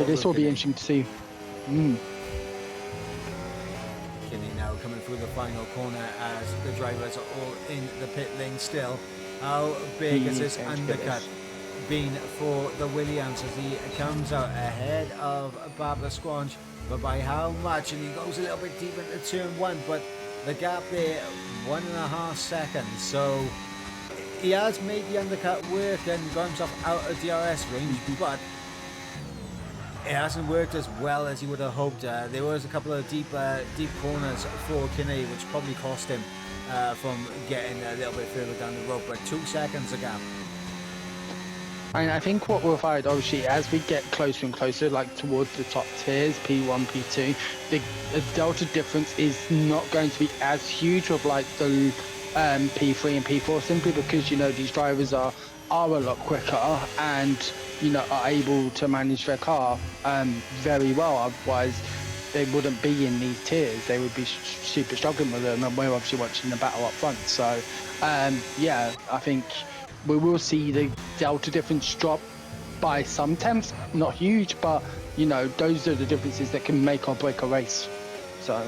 this will be interesting to see. Kinney now coming through the final corner as the drivers are all in the pit lane still. How big is this undercut been for the Williams as he comes out ahead of Barbara Squanch, but by how much? And he goes a little bit deep into turn 1, but the gap there, 1.5 seconds. So he has made the undercut work and got himself out of DRS range, but it hasn't worked as well as he would have hoped. There was a couple of deep corners for Kinney, which probably cost him from getting a little bit further down the road, but 2 seconds a gap. And I think what we'll find, obviously, as we get closer and closer, like towards the top tiers, P1, P2, the delta difference is not going to be as huge with like the P3 and P4, simply because, you know, these drivers are a lot quicker and, you know, are able to manage their car very well. Otherwise, they wouldn't be in these tiers. They would be super struggling with them, and we're obviously watching the battle up front. So, yeah, I think we will see the delta difference drop by some tenths, not huge, but you know, those are the differences that can make or break a race. So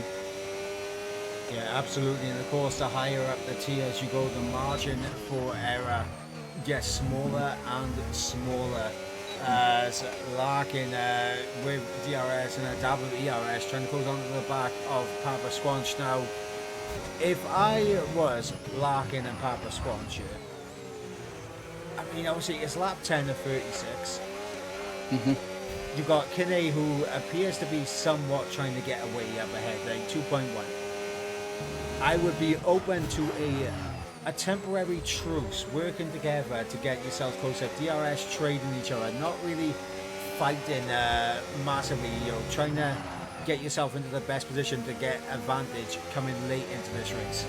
Yeah, absolutely. And of course, the higher up the tiers you go, the margin for error gets smaller and smaller. As Larkin with DRS and a double ERS trying to close onto the back of Papa Squanch. Now, if I was Larkin and Papa Squanch here, I mean, obviously it's lap 10 of 36. You've got Kinney, who appears to be somewhat trying to get away up ahead, like 2.1. I would be open to a temporary truce, working together to get yourselves closer. DRS trading each other, not really fighting massively, you know, trying to get yourself into the best position to get advantage coming late into this race.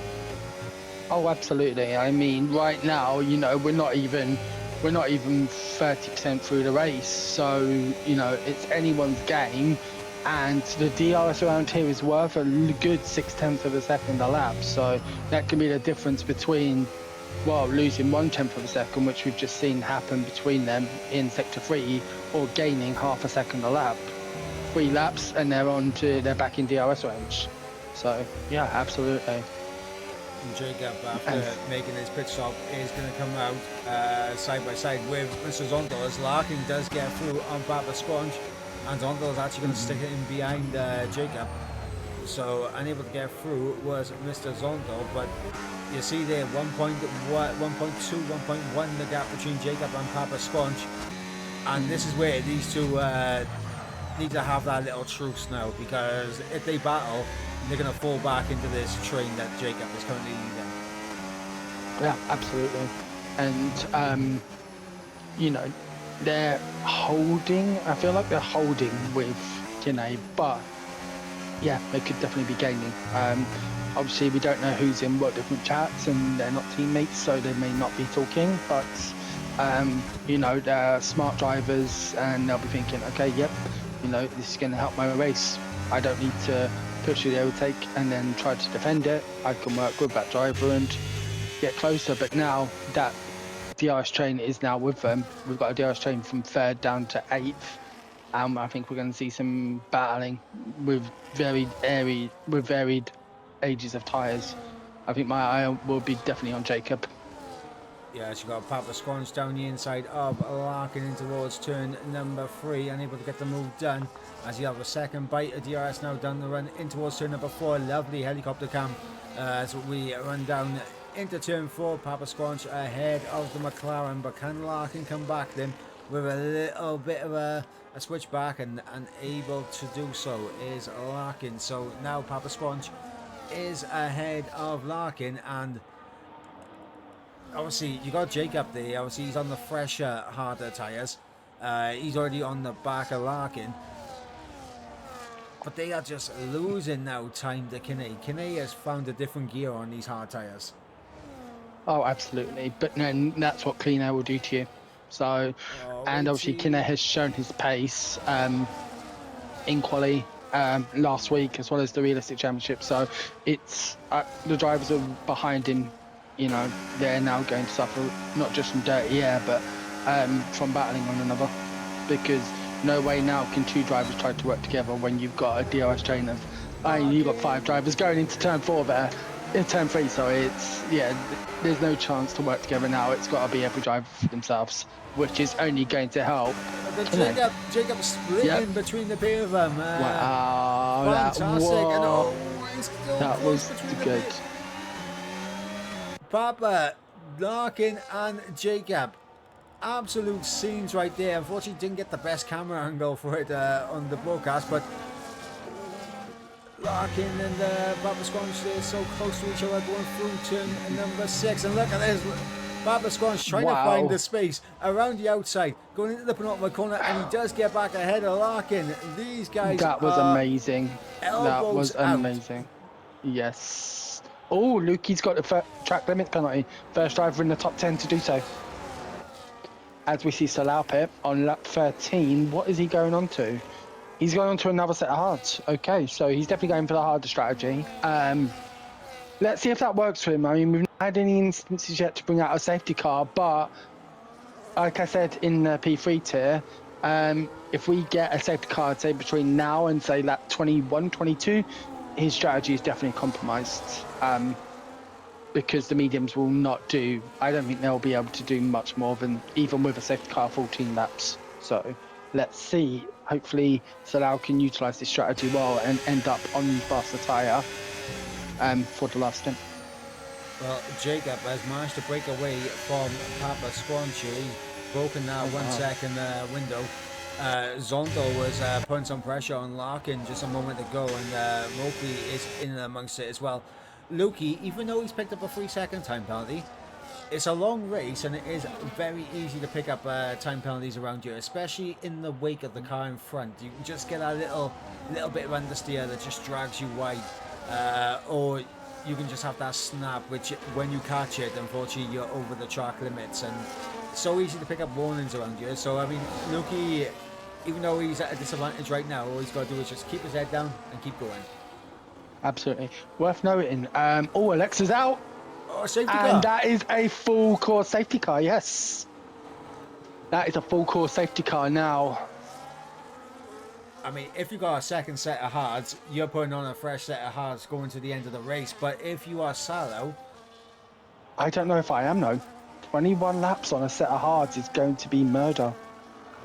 oh, absolutely. I mean, right now, you know, we're not even 30% through the race, so you know, it's anyone's game. And the DRS around here is worth a good 0.6 of a second a lap. So that can be the difference between, well, losing 1/10 of a second, which we've just seen happen between them in Sector 3, or gaining half a second a lap. 3 laps and they're back in DRS range. So yeah, absolutely. And Jacob, after making his pit stop, is going to come out side by side with Mr. Zondo as Larkin does get through on Papa Squanch. And Zondo is actually going to stick it in behind Jacob. So unable to get through was Mr. Zondo, but you see there 1.2, 1.1 the gap between Jacob and Papa Squanch. And this is where these two need to have that little truce now, because if they battle, they're going to fall back into this train that Jacob is currently leading. Yeah, absolutely. And you know, they're holding. I feel like they're holding with Kinney, but yeah, they could definitely be gaining. Obviously, we don't know who's in what different chats, and they're not teammates, so they may not be talking. But you know, they're smart drivers, and they'll be thinking, okay, yep, you know, this is going to help my race. I don't need to push the overtake and then try to defend it. I can work with that driver and get closer. But now that DRS train is now with them, we've got a DRS train from 3rd down to 8th. I think we're going to see some battling with varied ages of tyres. I think my eye will be definitely on Jacob. Yeah, she got Papa Squanch down the inside of Larkin in towards turn number 3, unable to get the move done as you have a second bite of DRS now down the run in towards turn number 4. Lovely helicopter cam as we run down into turn 4. Papa Squanch ahead of the McLaren, but can Larkin come back then with a little bit of a switch back, and able to do so is Larkin. So now Papa Squanch is ahead of Larkin, and obviously you got Jacob there. Obviously he's on the fresher, harder tyres. He's already on the back of Larkin, but they are just losing now time to Kinney. Kinney has found a different gear on these hard tyres. Oh, absolutely. But then that's what clean air will do to you. So, and obviously Kinney has shown his pace in quali last week, as well as the realistic championship. So it's the drivers are behind him. You know, they're now going to suffer not just from dirty air, but from battling one another, because no way now can 2 drivers try to work together when you've got a DRS train of, you've got 5 drivers going into turn 4 there, in turn 3, sorry. It's, yeah, there's no chance to work together now. It's got to be every driver for themselves, which is only going to help. But Jacob splitting between the pair of them. Wow, fantastic. That was good. Papa, Larkin and Jacob, absolute scenes right there. Unfortunately didn't get the best camera angle for it on the broadcast, but Larkin and Papa Squanch, they're so close to each other going through turn number 6, and look at this, Papa Squanch trying to find the space around the outside, going into the penultimate corner, and he does get back ahead of Larkin. These guys, that was amazing. That was amazing. Yes. Oh, Lukey's got the track limit penalty. First driver in the top 10 to do so. As we see Salaupit on lap 13, what is he going on to? He's going on to another set of hards. Okay, so he's definitely going for the harder strategy. Let's see if that works for him. I mean, we've not had any instances yet to bring out a safety car, but like I said in the P3 tier, if we get a safety car, say between now and say lap 21, 22, his strategy is definitely compromised. Because the mediums will not do. I don't think they'll be able to do much more than even with a safety car 14 laps. So let's see. Hopefully, Salau can utilize this strategy well and end up on the faster tyre for the last stint. Well, Jacob has managed to break away from Papa Squanchi. He's broken that 1 second window. Zondo was putting some pressure on Larkin just a moment ago, and Moki is in and amongst it as well. Luki, even though he's picked up a 3 second time penalty, it's a long race and it is very easy to pick up time penalties around you, especially in the wake of the car in front. You can just get a little bit of understeer that just drags you wide, or you can just have that snap, which when you catch it, unfortunately, you're over the track limits, and it's so easy to pick up warnings around you. So, I mean, Luki, even though he's at a disadvantage right now, all he's got to do is just keep his head down and keep going. Absolutely. Worth noting. Alexa's out. Oh, safety car. And that is a full course safety car, yes. That is a full course safety car now. I mean, if you got a second set of hards, you're putting on a fresh set of hards going to the end of the race. But if you are Salo, I don't know if I am, though. 21 laps on a set of hards is going to be murder.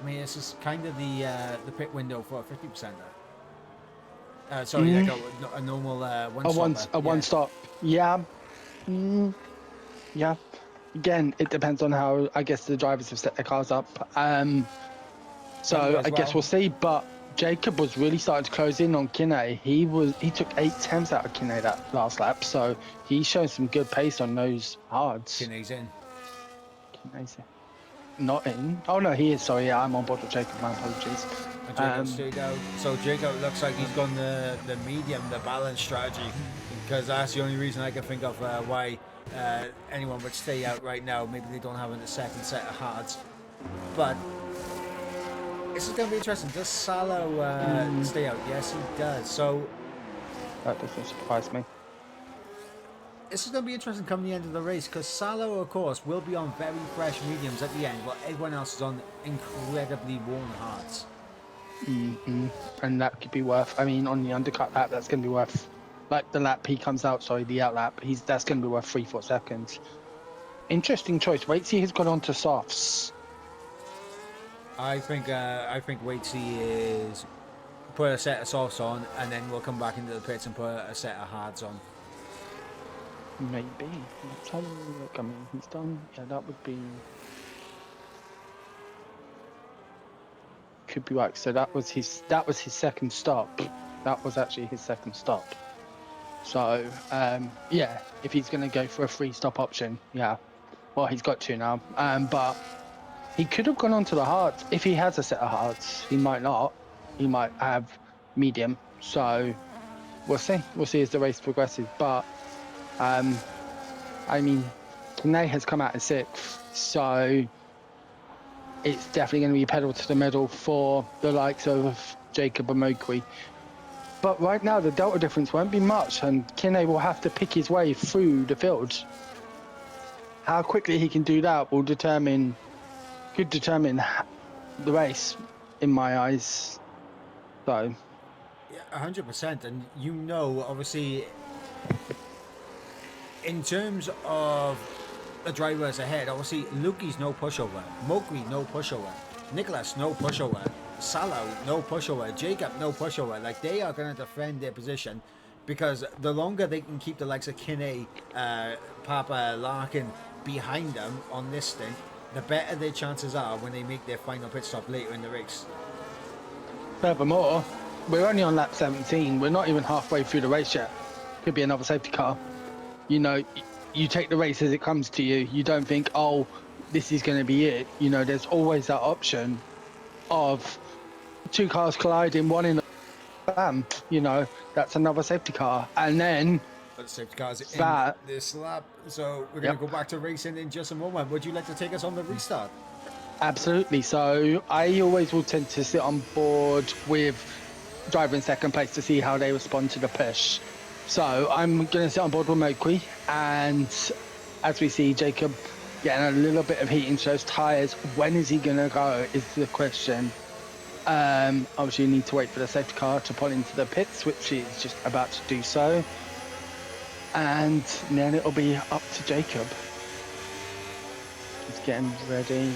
I mean, this is kind of the pit window for a 50%. Sorry, like a normal one stop. Yeah. Yeah. Again, it depends on how, I guess, the drivers have set their cars up. So I guess we'll see. But Jacob was really starting to close in on Kinney. He took 8 temps out of Kinney that last lap. So he's showing some good pace on those hards. Kinney's in. Not in. Oh no, he is. Sorry, yeah, I'm on board with Jacob. My apologies. So Jacob looks like he's gone the medium, the balance strategy, because that's the only reason I can think of why anyone would stay out right now. Maybe they don't have a second set of hards. But this is going to be interesting. Does Salo stay out? Yes, he does. So that doesn't surprise me. This is going to be interesting come the end of the race, because Salo, of course, will be on very fresh mediums at the end, while everyone else is on incredibly worn hards. And that could be worth, I mean, on the undercut lap, that's going to be worth, like the lap he comes out, the out lap, that's going to be worth 3-4 seconds. Interesting choice. Waitsy has gone on to softs. I think Waitsy is put a set of softs on, and then we'll come back into the pits and put a set of hards on. Maybe. Let's have a look. I mean, he's done. Yeah, that would be. Could be right. So that was his second stop. That was actually his second stop. So yeah, if he's going to go for a 3-stop option, yeah. Well, he's got 2 now. But he could have gone on to the hards if he has a set of hards. He might not. He might have medium. So we'll see. We'll see as the race progresses. But I mean, Kane has come out in 6th, so it's definitely going to be pedal to the metal for the likes of Jacob and Mokwe. But right now, the delta difference won't be much, and Kine will have to pick his way through the field. How quickly he can do that could determine the race, in my eyes. So, yeah, 100%, and obviously, in terms of the drivers ahead, obviously Luki's no pushover, Mokwe no pushover, Nicholas no pushover, Salo no pushover, Jacob no pushover. Like, they are going to defend their position, because the longer they can keep the likes of Kinney, Papa, Larkin behind them on this stint, the better their chances are when they make their final pit stop later in the race. Furthermore, we're only on lap 17. We're not even halfway through the race yet. Could be another safety car. You take the race as it comes to you. You don't think, oh, this is going to be it. There's always that option of 2 cars colliding, one in a bam. That's another safety car. And then the safety cars in this lap. So we're going to go back to racing in just a moment. Would you like to take us on the restart? Absolutely. So I always will tend to sit on board with driver in second place to see how they respond to the push. So I'm going to sit on board with Mokwe, and as we see, Jacob getting a little bit of heat into those tyres. When is he going to go is the question. Obviously, you need to wait for the safety car to pull into the pits, which he's just about to do so. And then it'll be up to Jacob. He's getting ready.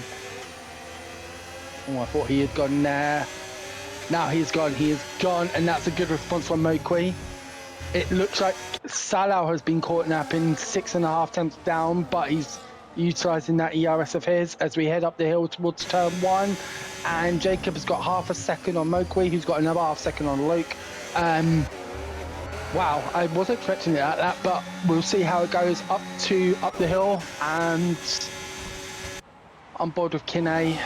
Oh, I thought he had gone there. Now he's gone. He is gone, and that's a good response from Mokwe. It looks like Salau has been caught napping 6.5 tenths down, but he's utilising that ERS of his as we head up the hill towards turn 1. And Jacob has got half a second on Mokwe, who's got another half second on Luke. Wow, I wasn't expecting it at that, but we'll see how it goes up the hill. And on board with Kinney,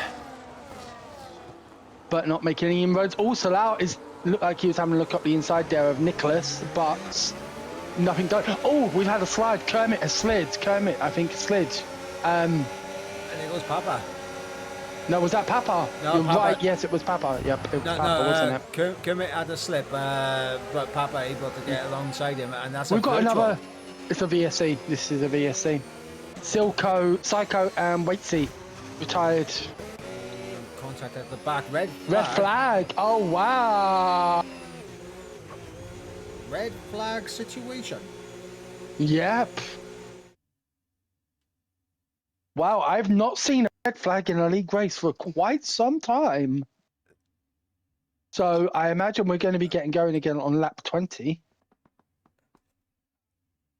but not making any inroads. Also, Salau looked like he was having a look up the inside there of Nicholas, but nothing done. Oh, we've had a slide. Kermit has slid. Kermit, I think, slid. And it was Papa. No, was that Papa? No, You're Papa. Right, yes, it was Papa. Yep, it was Papa, wasn't it? Kermit had a slip, but Papa able to get alongside him, and that's We've got another. It's a VSC. This is a VSC. Silco, Psycho, and Waitsy retired. Contact at the back. Red flag. Oh, wow. Red flag situation. Yep. Wow, I've not seen a red flag in a league race for quite some time. So I imagine we're going to be getting going again on lap 20.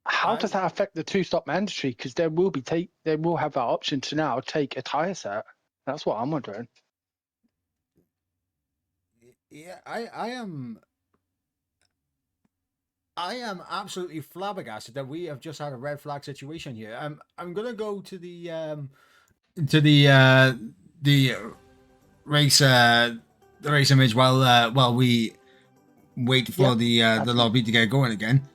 How does that affect the 2-stop mandatory? Because they will have that option to now take a tyre set. That's what I'm wondering. Yeah, I am absolutely flabbergasted that we have just had a red flag situation here. I'm gonna go to the race image while we wait for the lobby to get going again.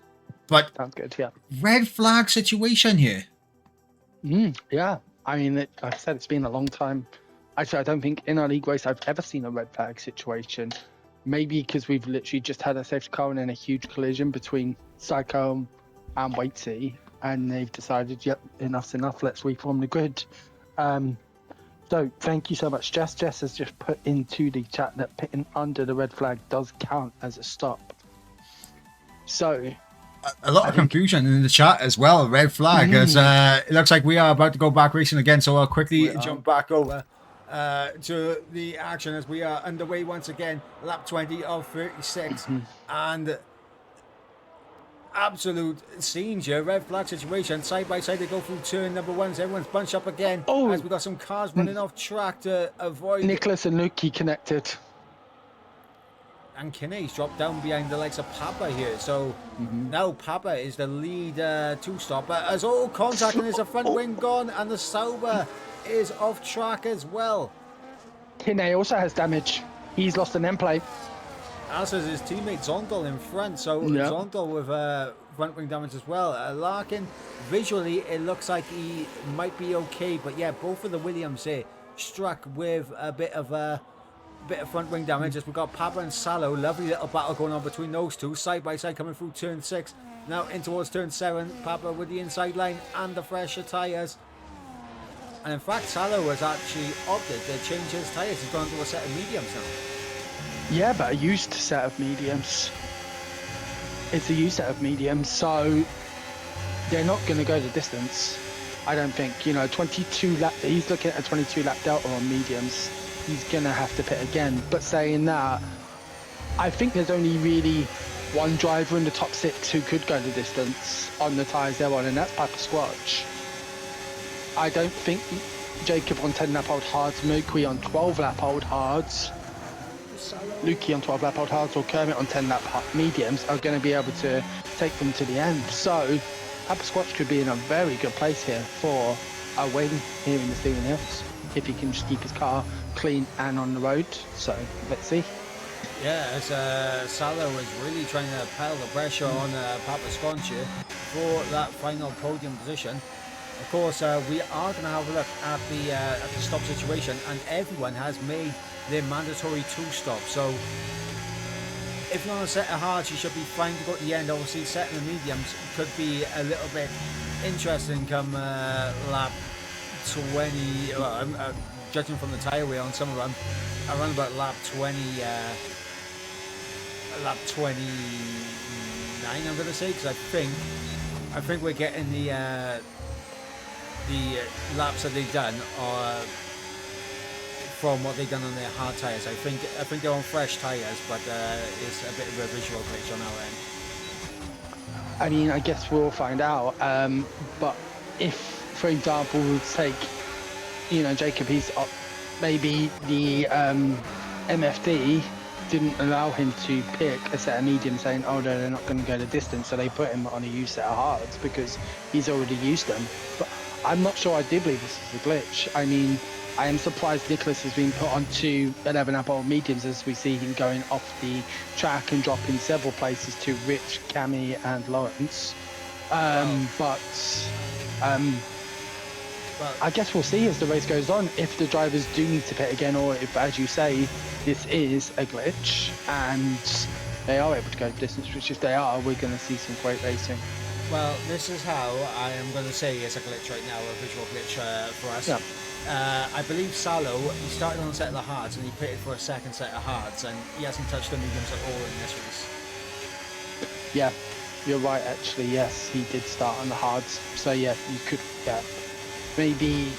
But sounds good. Yeah. Red flag situation here. Yeah. I mean, like I said, it's been a long time. Actually, I don't think in our league race I've ever seen a red flag situation. Maybe because we've literally just had a safety car and then a huge collision between Psycho and Waitsy, and they've decided, yep, enough's enough, let's reform the grid. So thank you so much, Jess. Jess has just put into the chat that pitting under the red flag does count as a stop. So a lot of confusion in the chat as well. Red flag, as it looks like we are about to go back racing again, so I'll quickly jump back over to the action as we are underway once again. Lap 20 of 36, and absolute scenes here. Red flag situation, side by side they go through turn number 1. Everyone's bunched up again as we got some cars running off track to avoid Nicholas and Lukey connected. And Kinney's dropped down behind the likes of Papa here. So now Papa is the lead 2-stopper. As all contact and there's a front wing gone, and the Sauber is off track as well. Kinney also has damage. He's lost an end plate. As is his teammate Zondel in front. So Zondel with front wing damage as well. Larkin, visually it looks like he might be okay. But yeah, both of the Williams here struck with a bit of front wing damage as we've got Papa and Salo. Lovely little battle going on between those two, side by side coming through turn 6, now in towards turn 7. Papa with the inside line and the fresher tyres, and in fact Salo has actually opted to change his tyres. He's gone to a set of mediums now. Yeah, but a used set of mediums. It's a used set of mediums, so they're not going to go the distance, I don't think. 22 lap, he's looking at a 22 lap delta on mediums. He's going to have to pit again. But saying that, I think there's only really one driver in the top 6 who could go the distance on the tyres they're on, and that's Papa Squatch. I don't think Jacob on 10 lap old hards, Mokwe on 12 lap old hards, Lukey on 12 lap old hards, or Kermit on 10 lap mediums are going to be able to take them to the end. So Papa Squatch could be in a very good place here for a win here in the Stephen Hills, if he can just keep his car clean and on the road. So let's see. Yeah, as Salo is really trying to pile the pressure on Papa Sconche for that final podium position. Of course, we are going to have a look at the stop situation, and everyone has made their mandatory 2-stop. So if you're on a set of hards, you should be fine to go to the end. Obviously, setting the mediums could be a little bit interesting come lap 20. Well, I'm judging from the tyre wear on some of them, around about lap 20. Lap 29. I'm going to say, because I think we're getting the laps that they've done are from what they've done on their hard tyres. I think they're on fresh tyres, but it's a bit of a visual glitch on our end. I mean, I guess we'll find out. But if, for example, we'll take, Jacob, he's up, maybe the MFD didn't allow him to pick a set of mediums, saying, oh, no, they're not going to go the distance, so they put him on a used set of hards because he's already used them. But I'm not sure I do believe this is a glitch. I mean, I am surprised Nicholas has been put onto 11-up old mediums, as we see him going off the track and dropping several places to Rich, Cammy and Lawrence. But I guess we'll see as the race goes on if the drivers do need to pit again, or if, as you say, this is a glitch and they are able to go the distance, which if they are, we're going to see some great racing. Well, this is how I am going to say it's a glitch right now, a visual glitch for us. Yeah. I believe Salo, he started on a set of the hards and he pitted for a second set of hards, and he hasn't touched the mediums at all in this race. Yeah, you're right, actually. Yes, he did start on the hards. So, yeah, you could, maybe,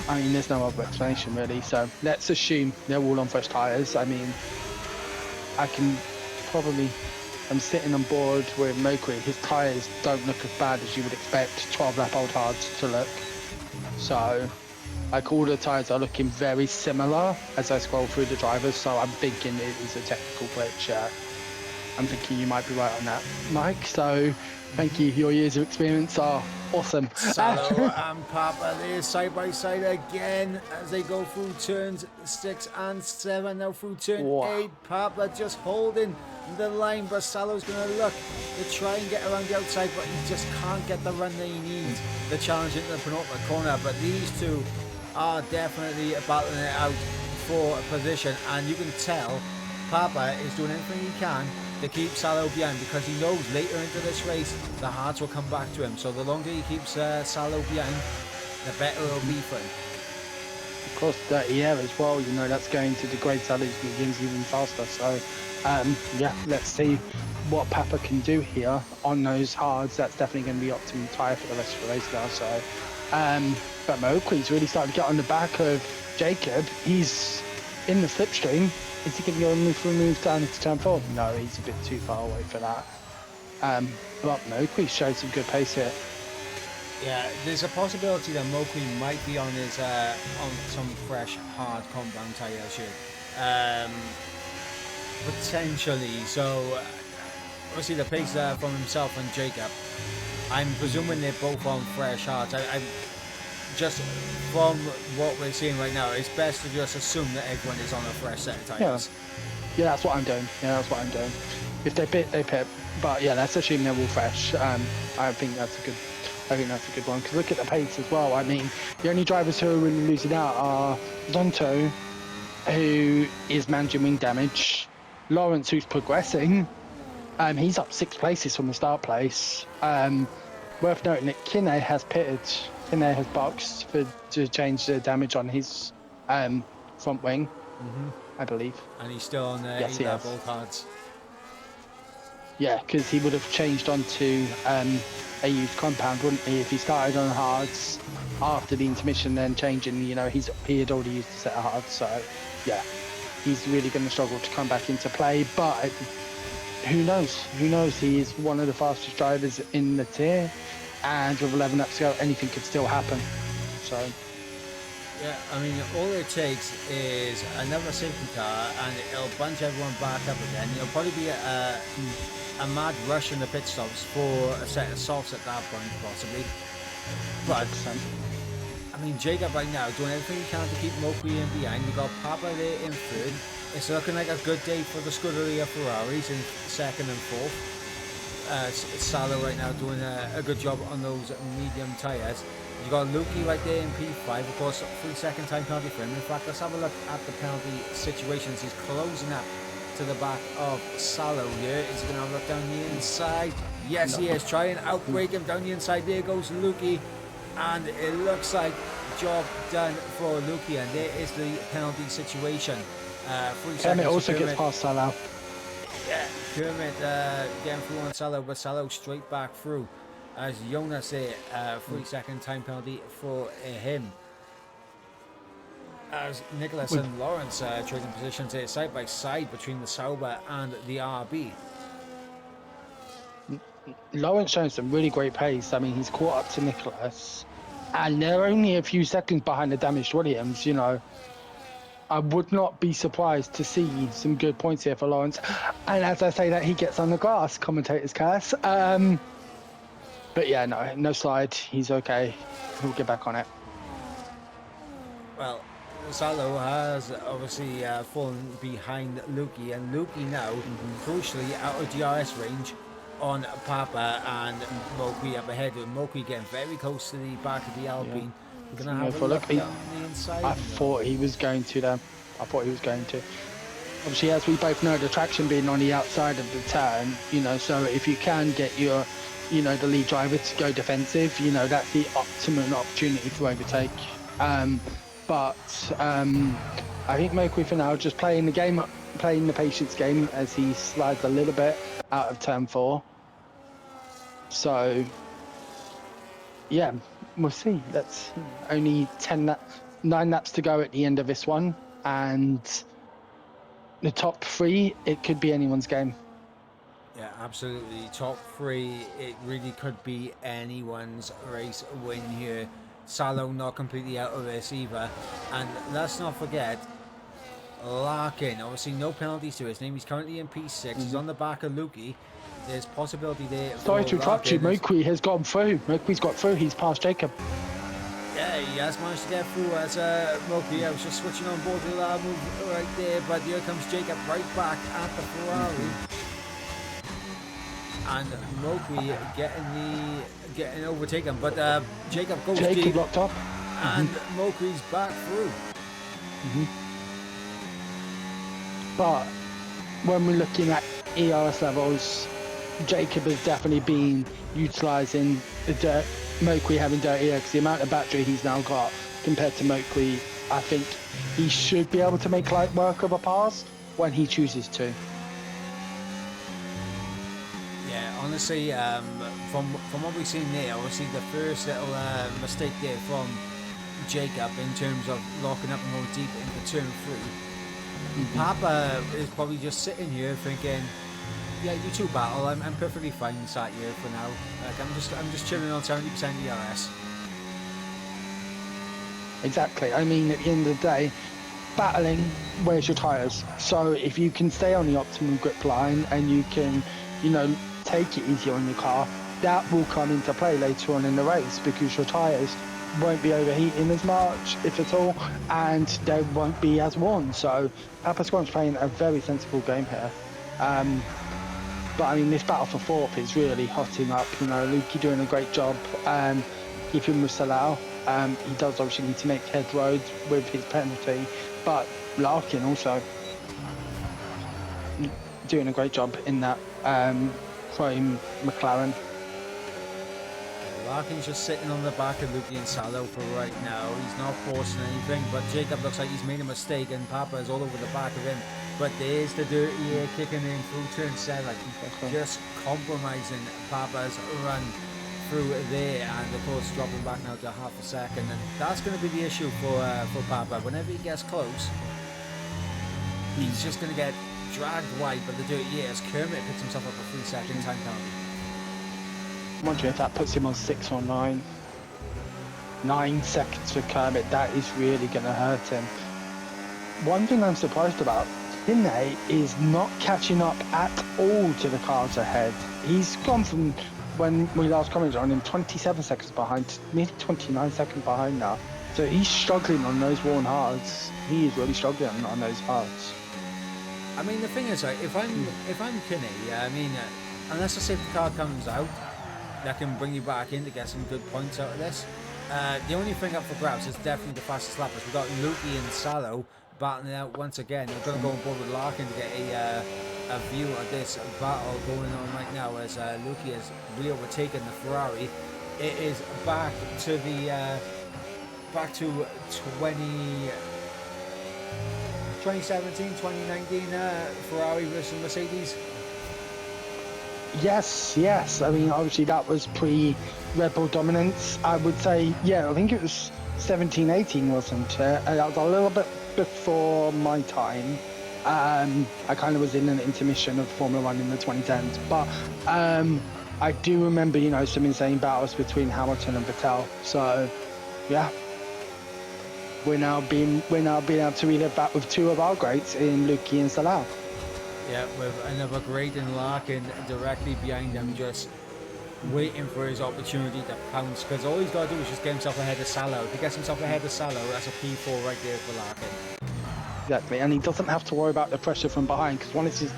I mean, there's no other explanation, really. So, let's assume they're all on fresh tyres. I mean, I'm sitting on board with Mokri. His tyres don't look as bad as you would expect 12-lap old hards to look. So, like, all the tyres are looking very similar as I scroll through the drivers. So I'm thinking it is a technical glitch. I'm thinking you might be right on that, Mike. So thank you. Your years of experience are awesome. Salo and Papa, they're side by side again as they go through turns 6 and 7. Now through turn 8, Papa just holding the line, but Salo's going to look to try and get around the outside, but he just can't get the run that he needs. The challenge into the penultimate corner, but these two are definitely battling it out for a position, and you can tell Papa is doing everything he can to keep Salo behind, because he knows later into this race the hards will come back to him. So the longer he keeps Salo behind, the better it'll be for him. Of course, dirty air as well, that's going to degrade Salo's mediums even faster. So let's see what Papa can do here on those hards. That's definitely going to be optimum tyre for the rest of the race now. So but Mokri's really starting to get on the back of Jacob. He's in the slipstream. Is he going to go move down into turn 4? No, he's a bit too far away for that. But Mokri showed some good pace here. Yeah, there's a possibility that Mokri might be on his on some fresh hard compound tyres here. Potentially. So obviously the pace from himself and Jacob, I'm presuming they're both on fresh hards. I'm just from what we're seeing right now, it's best to just assume that everyone is on a fresh set of tyres. Yeah, that's what I'm doing. If they pit, they pit. But yeah, let's assume they're all fresh. I think that's a good one. Because look at the pace as well. I mean, the only drivers who are really losing out are Zonto, who is managing wing damage. Lawrence, who's progressing. He's up 6 places from the start place. Worth noting that Kinney has pitted. Kinney has boxed to change the damage on his front wing, I believe. And he's still on yes, he both hards. Yeah, because he would have changed onto a used compound, wouldn't he? If he started on hards after the intermission, then changing, he had already used a set of hards. So, yeah, he's really going to struggle to come back into play. But who knows? He is one of the fastest drivers in the tier. And with 11 laps to go, anything could still happen. So, yeah, I mean, all it takes is another safety car, and it'll bunch everyone back up again. It'll probably be a mad rush in the pit stops for a set of softs at that point, possibly. But 100%. I mean, Jacob right now doing everything he can to keep Mokri in behind. We got Papa there in third. It's looking like a good day for the Scuderia Ferraris in second and fourth. Salo right now doing a good job on those medium tyres. You got Lukey right there in P5, of course, for the second time penalty for him. In fact, let's have a look at the penalty situations. He's closing up to the back of Salo here. Is he going to have a look down the inside? Yes, he is. Try and outbreak him down the inside. There goes Lukey. And it looks like job done for Luki, and there is the penalty situation. 3 seconds. Kermit also Kermit. gets past Salah. Yeah, Kermit getting through on Salah, but Salah straight back through. As Jonas there, 3-second time penalty for him. As Nicholas and Lawrence trading positions there side by side between the Sauber and the RB. Lawrence showing some really great pace. I mean, he's caught up to Nicholas, and they're only a few seconds behind the damaged Williams. You know, I would not be surprised to see some good points here for Lawrence. And as I say that, he gets on the grass. Commentators curse. But yeah, no slide. He's okay. He'll get back on it. Well, Salo has obviously fallen behind Luki, and Luki now crucially out of DRS range on Papa and Moki up ahead. With Moki getting very close to the back of the Alpine. We're going to have a look on the inside. I thought he was going to there. I thought he was going to. Obviously, as we both know, the traction being on the outside of the turn, you know, so if you can get your, you know, the lead driver to go defensive, you know, that's the optimum opportunity to overtake. But I think Moki for now just playing the patience game as he slides a little bit out of turn 4. So, yeah, we'll see. That's only 9 laps to go at the end of this one, and the top 3, it could be anyone's game. Yeah, absolutely. Top 3, it really could be anyone's race win here. Salo not completely out of this either. And let's not forget, Larkin, obviously no penalties to his name. He's currently in P6. He's on the back of Luki. There's possibility there. Sorry to interrupt you. Moki has gone through. Moki's got through. He's past Jacob. Yeah, he has managed to get through as Moki. I was just switching on board with that move right there, but here comes Jacob right back at the Ferrari. And Moki getting overtaken, but Jacob goes deep. Locked up. And Moki's back through. But when we're looking at ERS levels, Jacob has definitely been utilising the dirt. Moki having dirty air, because the amount of battery he's now got compared to Moki, I think he should be able to make light work of a pass when he chooses to. Yeah, honestly, from what we've seen there, obviously the first little mistake there from Jacob in terms of locking up and going deep into turn 3. Papa is probably just sitting here thinking, yeah, you two battle. I'm perfectly fine sat here for now. Like I'm just chilling on 70% ERS. Exactly. I mean, at the end of the day, battling, where's your tyres? So if you can stay on the optimum grip line and you can, you know, take it easy on your car, that will come into play later on in the race, because your tyres won't be overheating as much, if at all, and they won't be as worn. So Papa Squam's playing a very sensible game here. But I mean, this battle for 4th is really hotting up. You know, Luki doing a great job keeping with Salau. He does obviously need to make head road with his penalty, but Larkin also doing a great job in that chrome McLaren. Larkin's just sitting on the back of Luki and Salo for right now. He's not forcing anything, but Jacob looks like he's made a mistake, and Papa is all over the back of him. But there's the dirty air kicking in through turn 7, just compromising Papa's run through there, and of course dropping back now to half a second. And that's going to be the issue for Papa. Whenever he gets close, he's just going to get dragged wide by the dirty air as Kermit picks himself up a 3-second time penalty. I'm wondering if that puts him on 6 or 9. 9 seconds for Kermit, that is really going to hurt him. One thing I'm surprised about, Hine is not catching up at all to the cars ahead. He's gone from when we last commented on him 27 seconds behind, nearly 29 seconds behind now. So he's struggling on those worn hards. He is really struggling on those hards. I mean, the thing is, like, if I'm Kinney, I mean, unless I say the car comes out that can bring you back in to get some good points out of this, the only thing up for grabs is definitely the fastest lappers. We've got Luki and Salo battling it out once again. We're going to go on board with Larkin to get a view of this battle going on right now as Luki has re-overtaken the Ferrari. It is back to the back to 2017, 2019 Ferrari versus Mercedes? Yes. I mean, obviously that was pre-Red Bull dominance. I would say, I think it was 17, 18, wasn't it? And that was a little bit before my time. I kind of was in an intermission of Formula One in the 2010s, but I do remember, some insane battles between Hamilton and Vettel. So, yeah. We're now being able to relive that with two of our greats in Luki and Salah. Yeah, with another great in Larkin directly behind him, just waiting for his opportunity to pounce, because all he's got to do is just get himself ahead of Salo. If he gets himself ahead of Salo, that's a P4 right there for Larkin. Exactly, and he doesn't have to worry about the pressure from behind, because one is his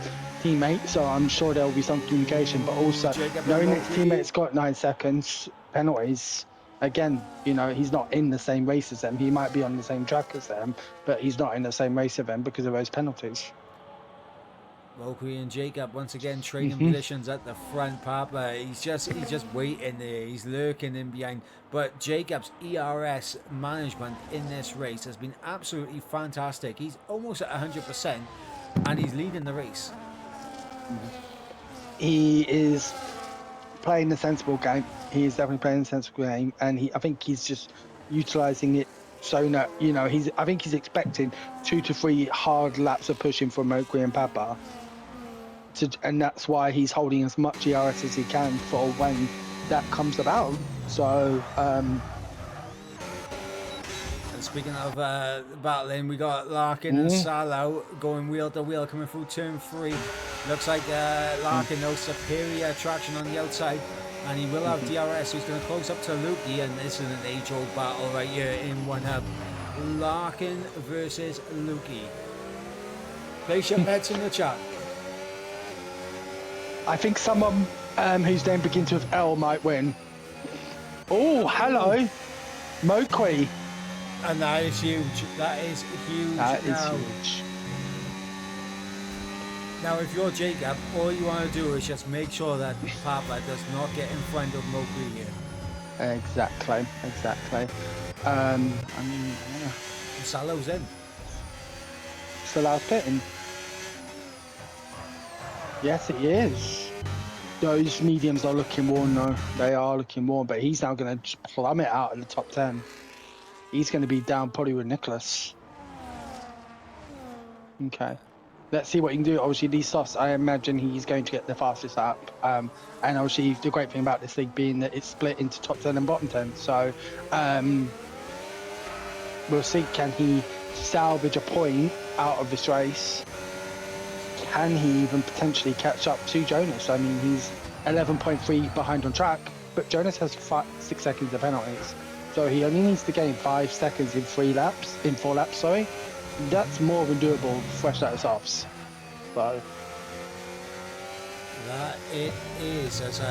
teammate, so I'm sure there will be some communication, but also knowing that his teammate's got 9 seconds penalties, again, he's not in the same race as them. He might be on the same track as them, but he's not in the same race as them because of those penalties. Valkyrie and Jacob once again trading positions at the front. Papa, he's just waiting there. He's lurking in behind. But Jacob's ERS management in this race has been absolutely fantastic. He's almost at 100%, and he's leading the race. He is playing a sensible game. He is definitely playing a sensible game, and I think he's just utilizing it so that I think he's expecting 2 to 3 hard laps of pushing from Mokri and Papa. And that's why he's holding as much ERS as he can for when that comes about. So, and speaking of battling, we got Larkin and Salo going wheel to wheel coming through turn 3. Looks like Larkin knows superior traction on the outside, and he will have DRS, who's going to close up to Luki, and this is an age-old battle right here in one hub. Larkin versus Luki. Place your bets in the chat. I think someone whose name begins with L might win. Oh, hello, Mokri. And that is huge. That is huge. That is huge. Now, if you're Jacob, all you want to do is just make sure that Papa does not get in front of Mokri here. Exactly. I mean, Salo's in. Salah's pitting. Yes, it is. Those mediums are looking warm, though. They are looking warm, but he's now going to plummet out of the top 10. He's going to be down probably with Nicholas. Okay. Let's see what he can do. Obviously, these softs, I imagine he's going to get the fastest lap. And obviously, the great thing about this league being that it's split into top 10 and bottom 10. So, we'll see, can he salvage a point out of this race? Can he even potentially catch up to Jonas? I mean, he's 11.3 behind on track, but Jonas has 6 seconds of penalties. So he only needs to gain 5 seconds in 4 laps, sorry. That's more than doable fresh out of softs. So that it is, as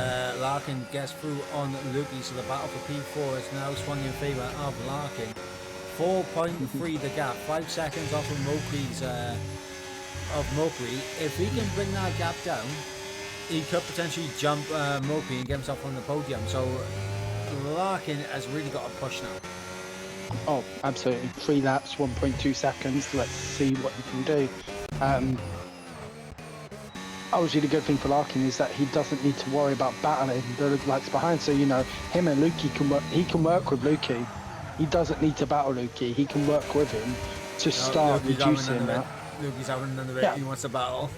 Larkin gets through on Luki, so the battle for P4 is now swung in favour of Larkin. 4.3 the gap, 5 seconds off of Mokri's Mokri. If he can bring that gap down, he could potentially jump Mokri and get himself on the podium. So Larkin has really got a push now. Oh, absolutely. 3 laps, 1.2 seconds. Let's see what he can do. Obviously, the good thing for Larkin is that he doesn't need to worry about battling the lights behind. So, him and Luki can work. He can work with Luki. He doesn't need to battle Luki. He can work with him to start reducing that. Luki's having another bit. He wants to battle.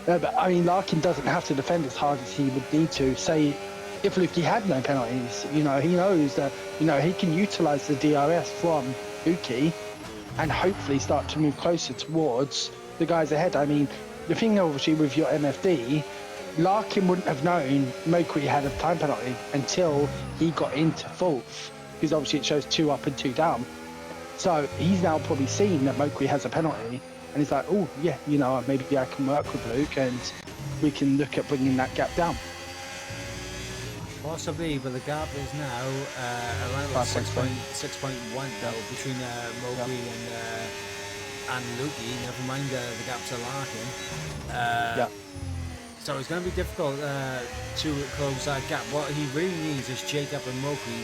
No, but I mean, Larkin doesn't have to defend as hard as he would need to. Say, if Luki had no penalties, he knows that, he can utilise the DRS from Luki and hopefully start to move closer towards the guys ahead. I mean, the thing obviously with your MFD, Larkin wouldn't have known Mokri had a time penalty until he got into 4th, because obviously it shows 2 up and 2 down. So he's now probably seen that Mokri has a penalty, and he's like, oh yeah, maybe I can work with Luke and we can look at bringing that gap down. Possibly, but the gap is now around about 6.1 though between Mokri and Luki. Never mind the gap to Larkin. So it's going to be difficult to close that gap. What he really needs is Jacob and Mokri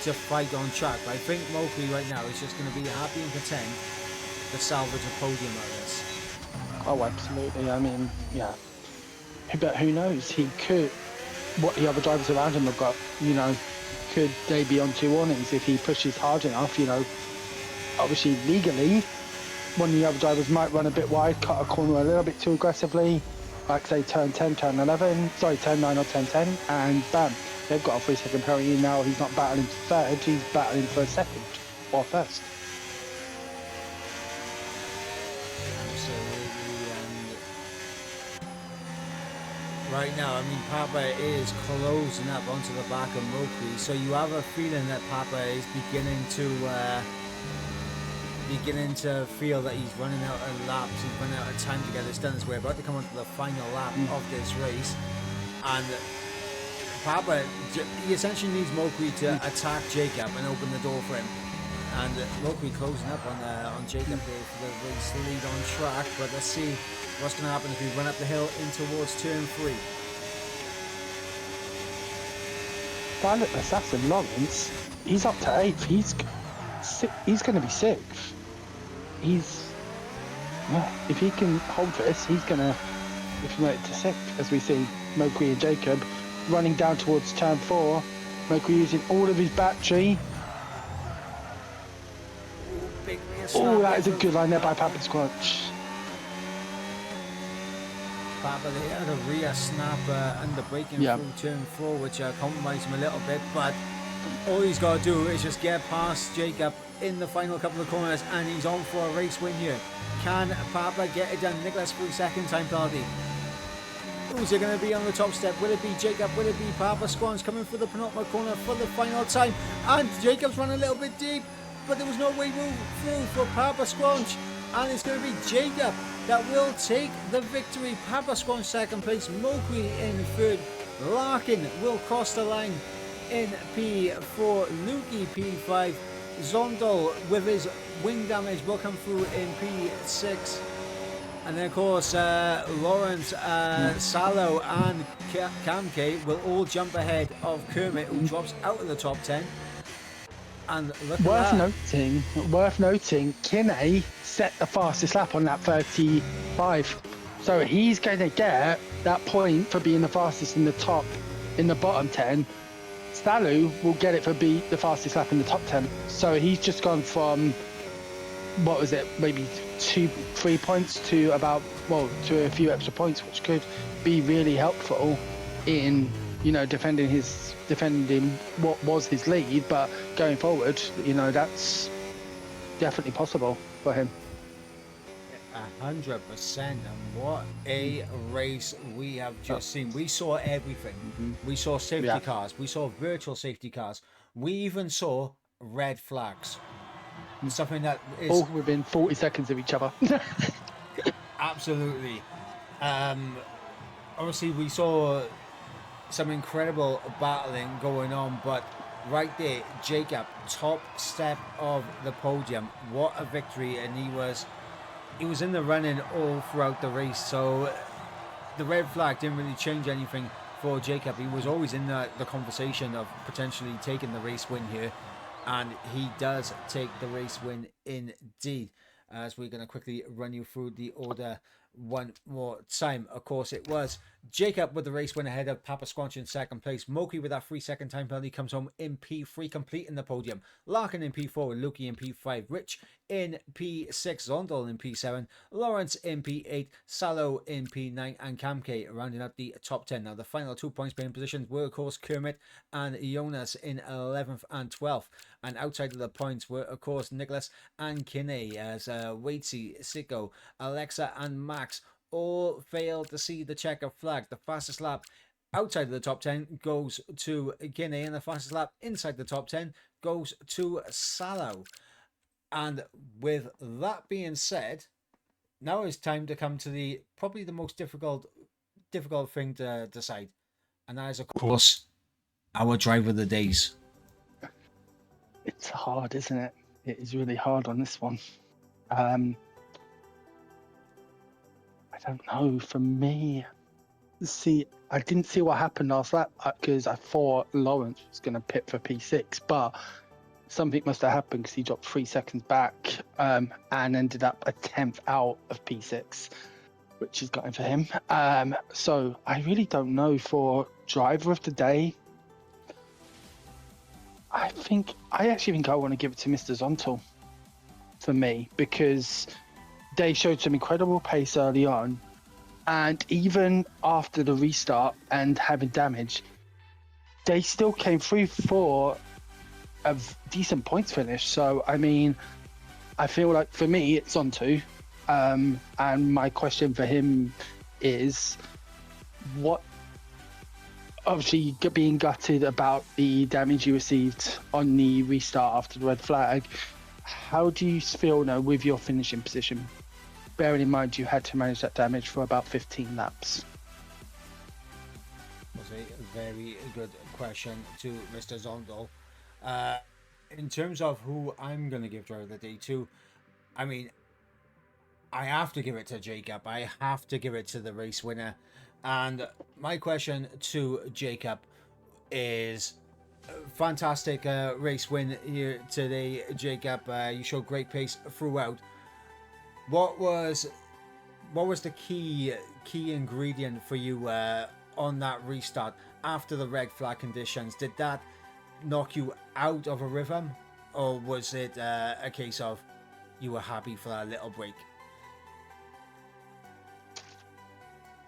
to fight on track. But I think Mowgli right now is just going to be happy and content to salvage a podium like this. Oh, absolutely. I mean, yeah. But who knows? He could. What the other drivers around him have got, could they be on 2 warnings if he pushes hard enough? Obviously legally, one of the other drivers might run a bit wide, cut a corner a little bit too aggressively, like say turn 10, turn 11, sorry, turn 9 or turn 10, and bam, they've got a 3-second penalty. Now he's not battling for third, he's battling for a second or first. Absolutely, and right now, I mean, Papa is closing up onto the back of Mowgli, so you have a feeling that Papa is beginning to feel that he's running out of laps, he's running out of time to get this done. So we're about to come onto the final lap of this race, and Papa, he essentially needs Mowgli to attack Jacob and open the door for him. And Mowgli closing up on Jacob here for the race lead on track. But let's see what's going to happen if we run up the hill in towards turn 3. Pilot Assassin Lawrence, he's up to 8th. He's going to be 6th. If he can hold this, he's going to promote to 6th, as we see Mowgli and Jacob running down towards turn 4. Mowgli using all of his battery. Oh, that is a good line there by Papa Squanch. Papa, they had a rear snap under braking through turn 4, which compromised him a little bit, but all he's got to do is just get past Jacob in the final couple of corners, and he's on for a race win here. Can Papa get it done? Nicholas, 3-second time penalty. Who's it going to be on the top step? Will it be Jacob? Will it be Papa Squanch coming for the penultimate corner for the final time? And Jacob's run a little bit deep, but there was no way through for Papa Squanch, and it's going to be Jacob that will take the victory. Papa Squanch 2nd place, Mowgli in 3rd, Larkin will cross the line in P4, Lukey P5, Zondol with his wing damage will come through in P6, and then of course Lawrence, Salo and Kamke will all jump ahead of Kermit, who drops out of the top 10. And look worth at that. noting, Kinney set the fastest lap on lap 35, so he's going to get that point for being the fastest in the bottom 10. Stalu will get it for being the fastest lap in the top 10. So he's just gone from, what was it, maybe 2-3 points to to a few extra points, which could be really helpful in defending what was his lead. But going forward, that's definitely possible for him. 100%, and what a race we have just seen. We saw everything. We saw safety cars, we saw virtual safety cars, we even saw red flags. Something that is all within 40 seconds of each other. Absolutely. Obviously we saw some incredible battling going on, but right there, Jacob, top step of the podium, what a victory. And he was in the running all throughout the race, so the red flag didn't really change anything for Jacob. He was always in the conversation of potentially taking the race win here, and he does take the race win indeed. As we're going to quickly run you through the order one more time. Of course, it was Jacob with the race win ahead of Papa Squanch in 2nd place. Mowgli with that 3-second time penalty comes home in P3, completing the podium. Larkin in P4, Lukey in P5, Rich in P6, Zondol in P7, Lawrence in P8, Salo in P9, and Kamke rounding out the top 10. Now, the final 2 points being positioned were, of course, Kermit and Jonas in 11th and 12th. And outside of the points were, of course, Nicholas and Kinney, as Waitsy, Sicko, Alexa, and Max all failed to see the checker flag. The fastest lap outside of the top 10 goes to Kinney, and the fastest lap inside the top 10 goes to Salo. And with that being said, now it's time to come to probably the most difficult thing to decide, and that is, of course, our driver of the days. It's hard, isn't it? It is really hard on this one. I don't know. For me, See, I didn't see what happened last lap because I thought Lawrence was going to pit for P6, but something must have happened because he dropped 3 seconds back and ended up a 10th out of P6, which is going for him. So I really don't know for driver of the day. I actually think I want to give it to Mr. Zontal for me, because they showed some incredible pace early on, and even after the restart and having damage, they still came through for a decent points finish. So I mean, I feel like for me it's Zonto, and my question for him is, what, obviously being gutted about the damage you received on the restart after the red flag, how do you feel now with your finishing position, bearing in mind you had to manage that damage for about 15 laps? Was a very good question to Mr. Zondel. In terms of who I'm going to give driver of the day to, I mean, I have to give it to Jacob. I have to give it to the race winner. And my question to Jacob is, fantastic race win here today, Jacob. You showed great pace throughout. What was the key ingredient for you on that restart after the red flag conditions? Did that knock you out of a rhythm, or was it a case of you were happy for that little break?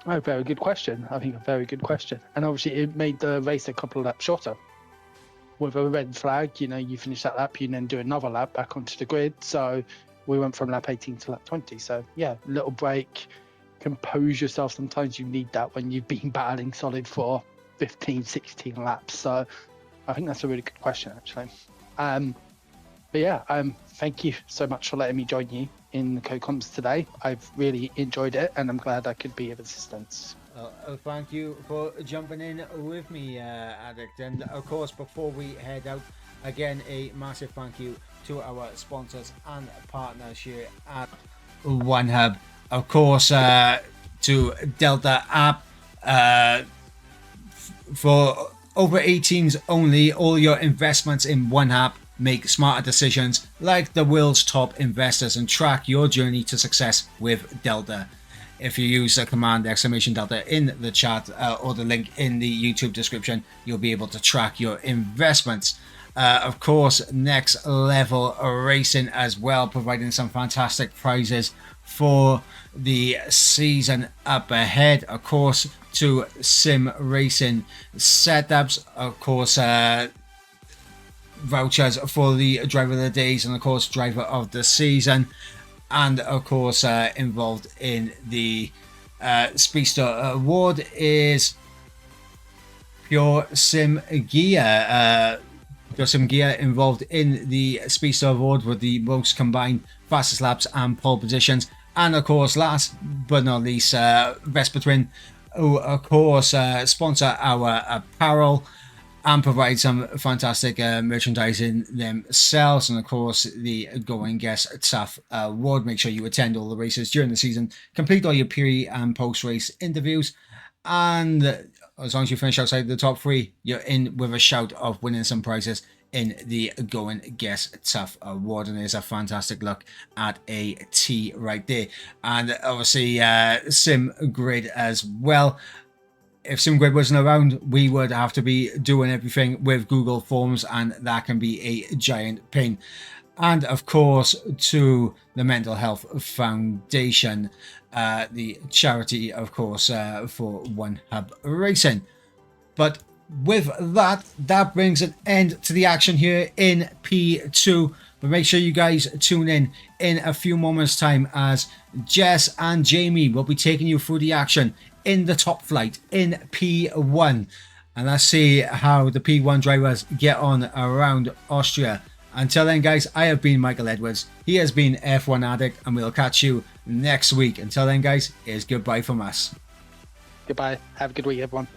Oh, very good question. I think a very good question. And obviously it made the race a couple of laps shorter. With a red flag, you finish that lap, you then do another lap back onto the grid. So we went from lap 18 to lap 20. So yeah, little break, compose yourself. Sometimes you need that when you've been battling solid for 15, 16 laps. So I think that's a really good question, actually. But yeah, thank you so much for letting me join you in the co-comps today. I've really enjoyed it, and I'm glad I could be of assistance. Thank you for jumping in with me, Addict. And of course, before we head out, again, a massive thank you to our sponsors and partners here at OneHub. Of course, to Delta.app, for over 18s only. All your investments in OneHub. Make smarter decisions like the world's top investors and track your journey to success with Delta. If you use the command !Delta in the chat or the link in the YouTube description, you'll be able to track your investments. Of course, Next Level Racing as well, providing some fantastic prizes for the season up ahead. Of course, to Sim Racing Setups, of course, vouchers for the driver of the days and of course driver of the season, and of course involved in the Speedster award is Pure Sim Gear. Pure Sim Gear involved in the Speedster award with the most combined fastest laps and pole positions, and of course last but not least Vespa Twin, who of course sponsor our apparel and provide some fantastic merchandising themselves. And of course, the Going Guest Tough Award. Make sure you attend all the races during the season, complete all your pre and post race interviews, and as long as you finish outside the top 3, you're in with a shout of winning some prizes in the Going Guest Tough Award. And there's a fantastic look at a T right there, and obviously Sim Grid as well. If SimGrid wasn't around, we would have to be doing everything with Google Forms, and that can be a giant pain. And of course, to the Mental Health Foundation, the charity, of course, for OneHub Racing. But with that brings an end to the action here in P2. But make sure you guys tune in a few moments' time, as Jess and Jamie will be taking you through the action in the top flight in P1, and let's see how the P1 drivers get on around Austria. Until then, guys, I have been Michael Edwards. He has been F1 Addict, and we'll catch you next week. Until then, guys, it's goodbye from us. Goodbye. Have a good week, everyone.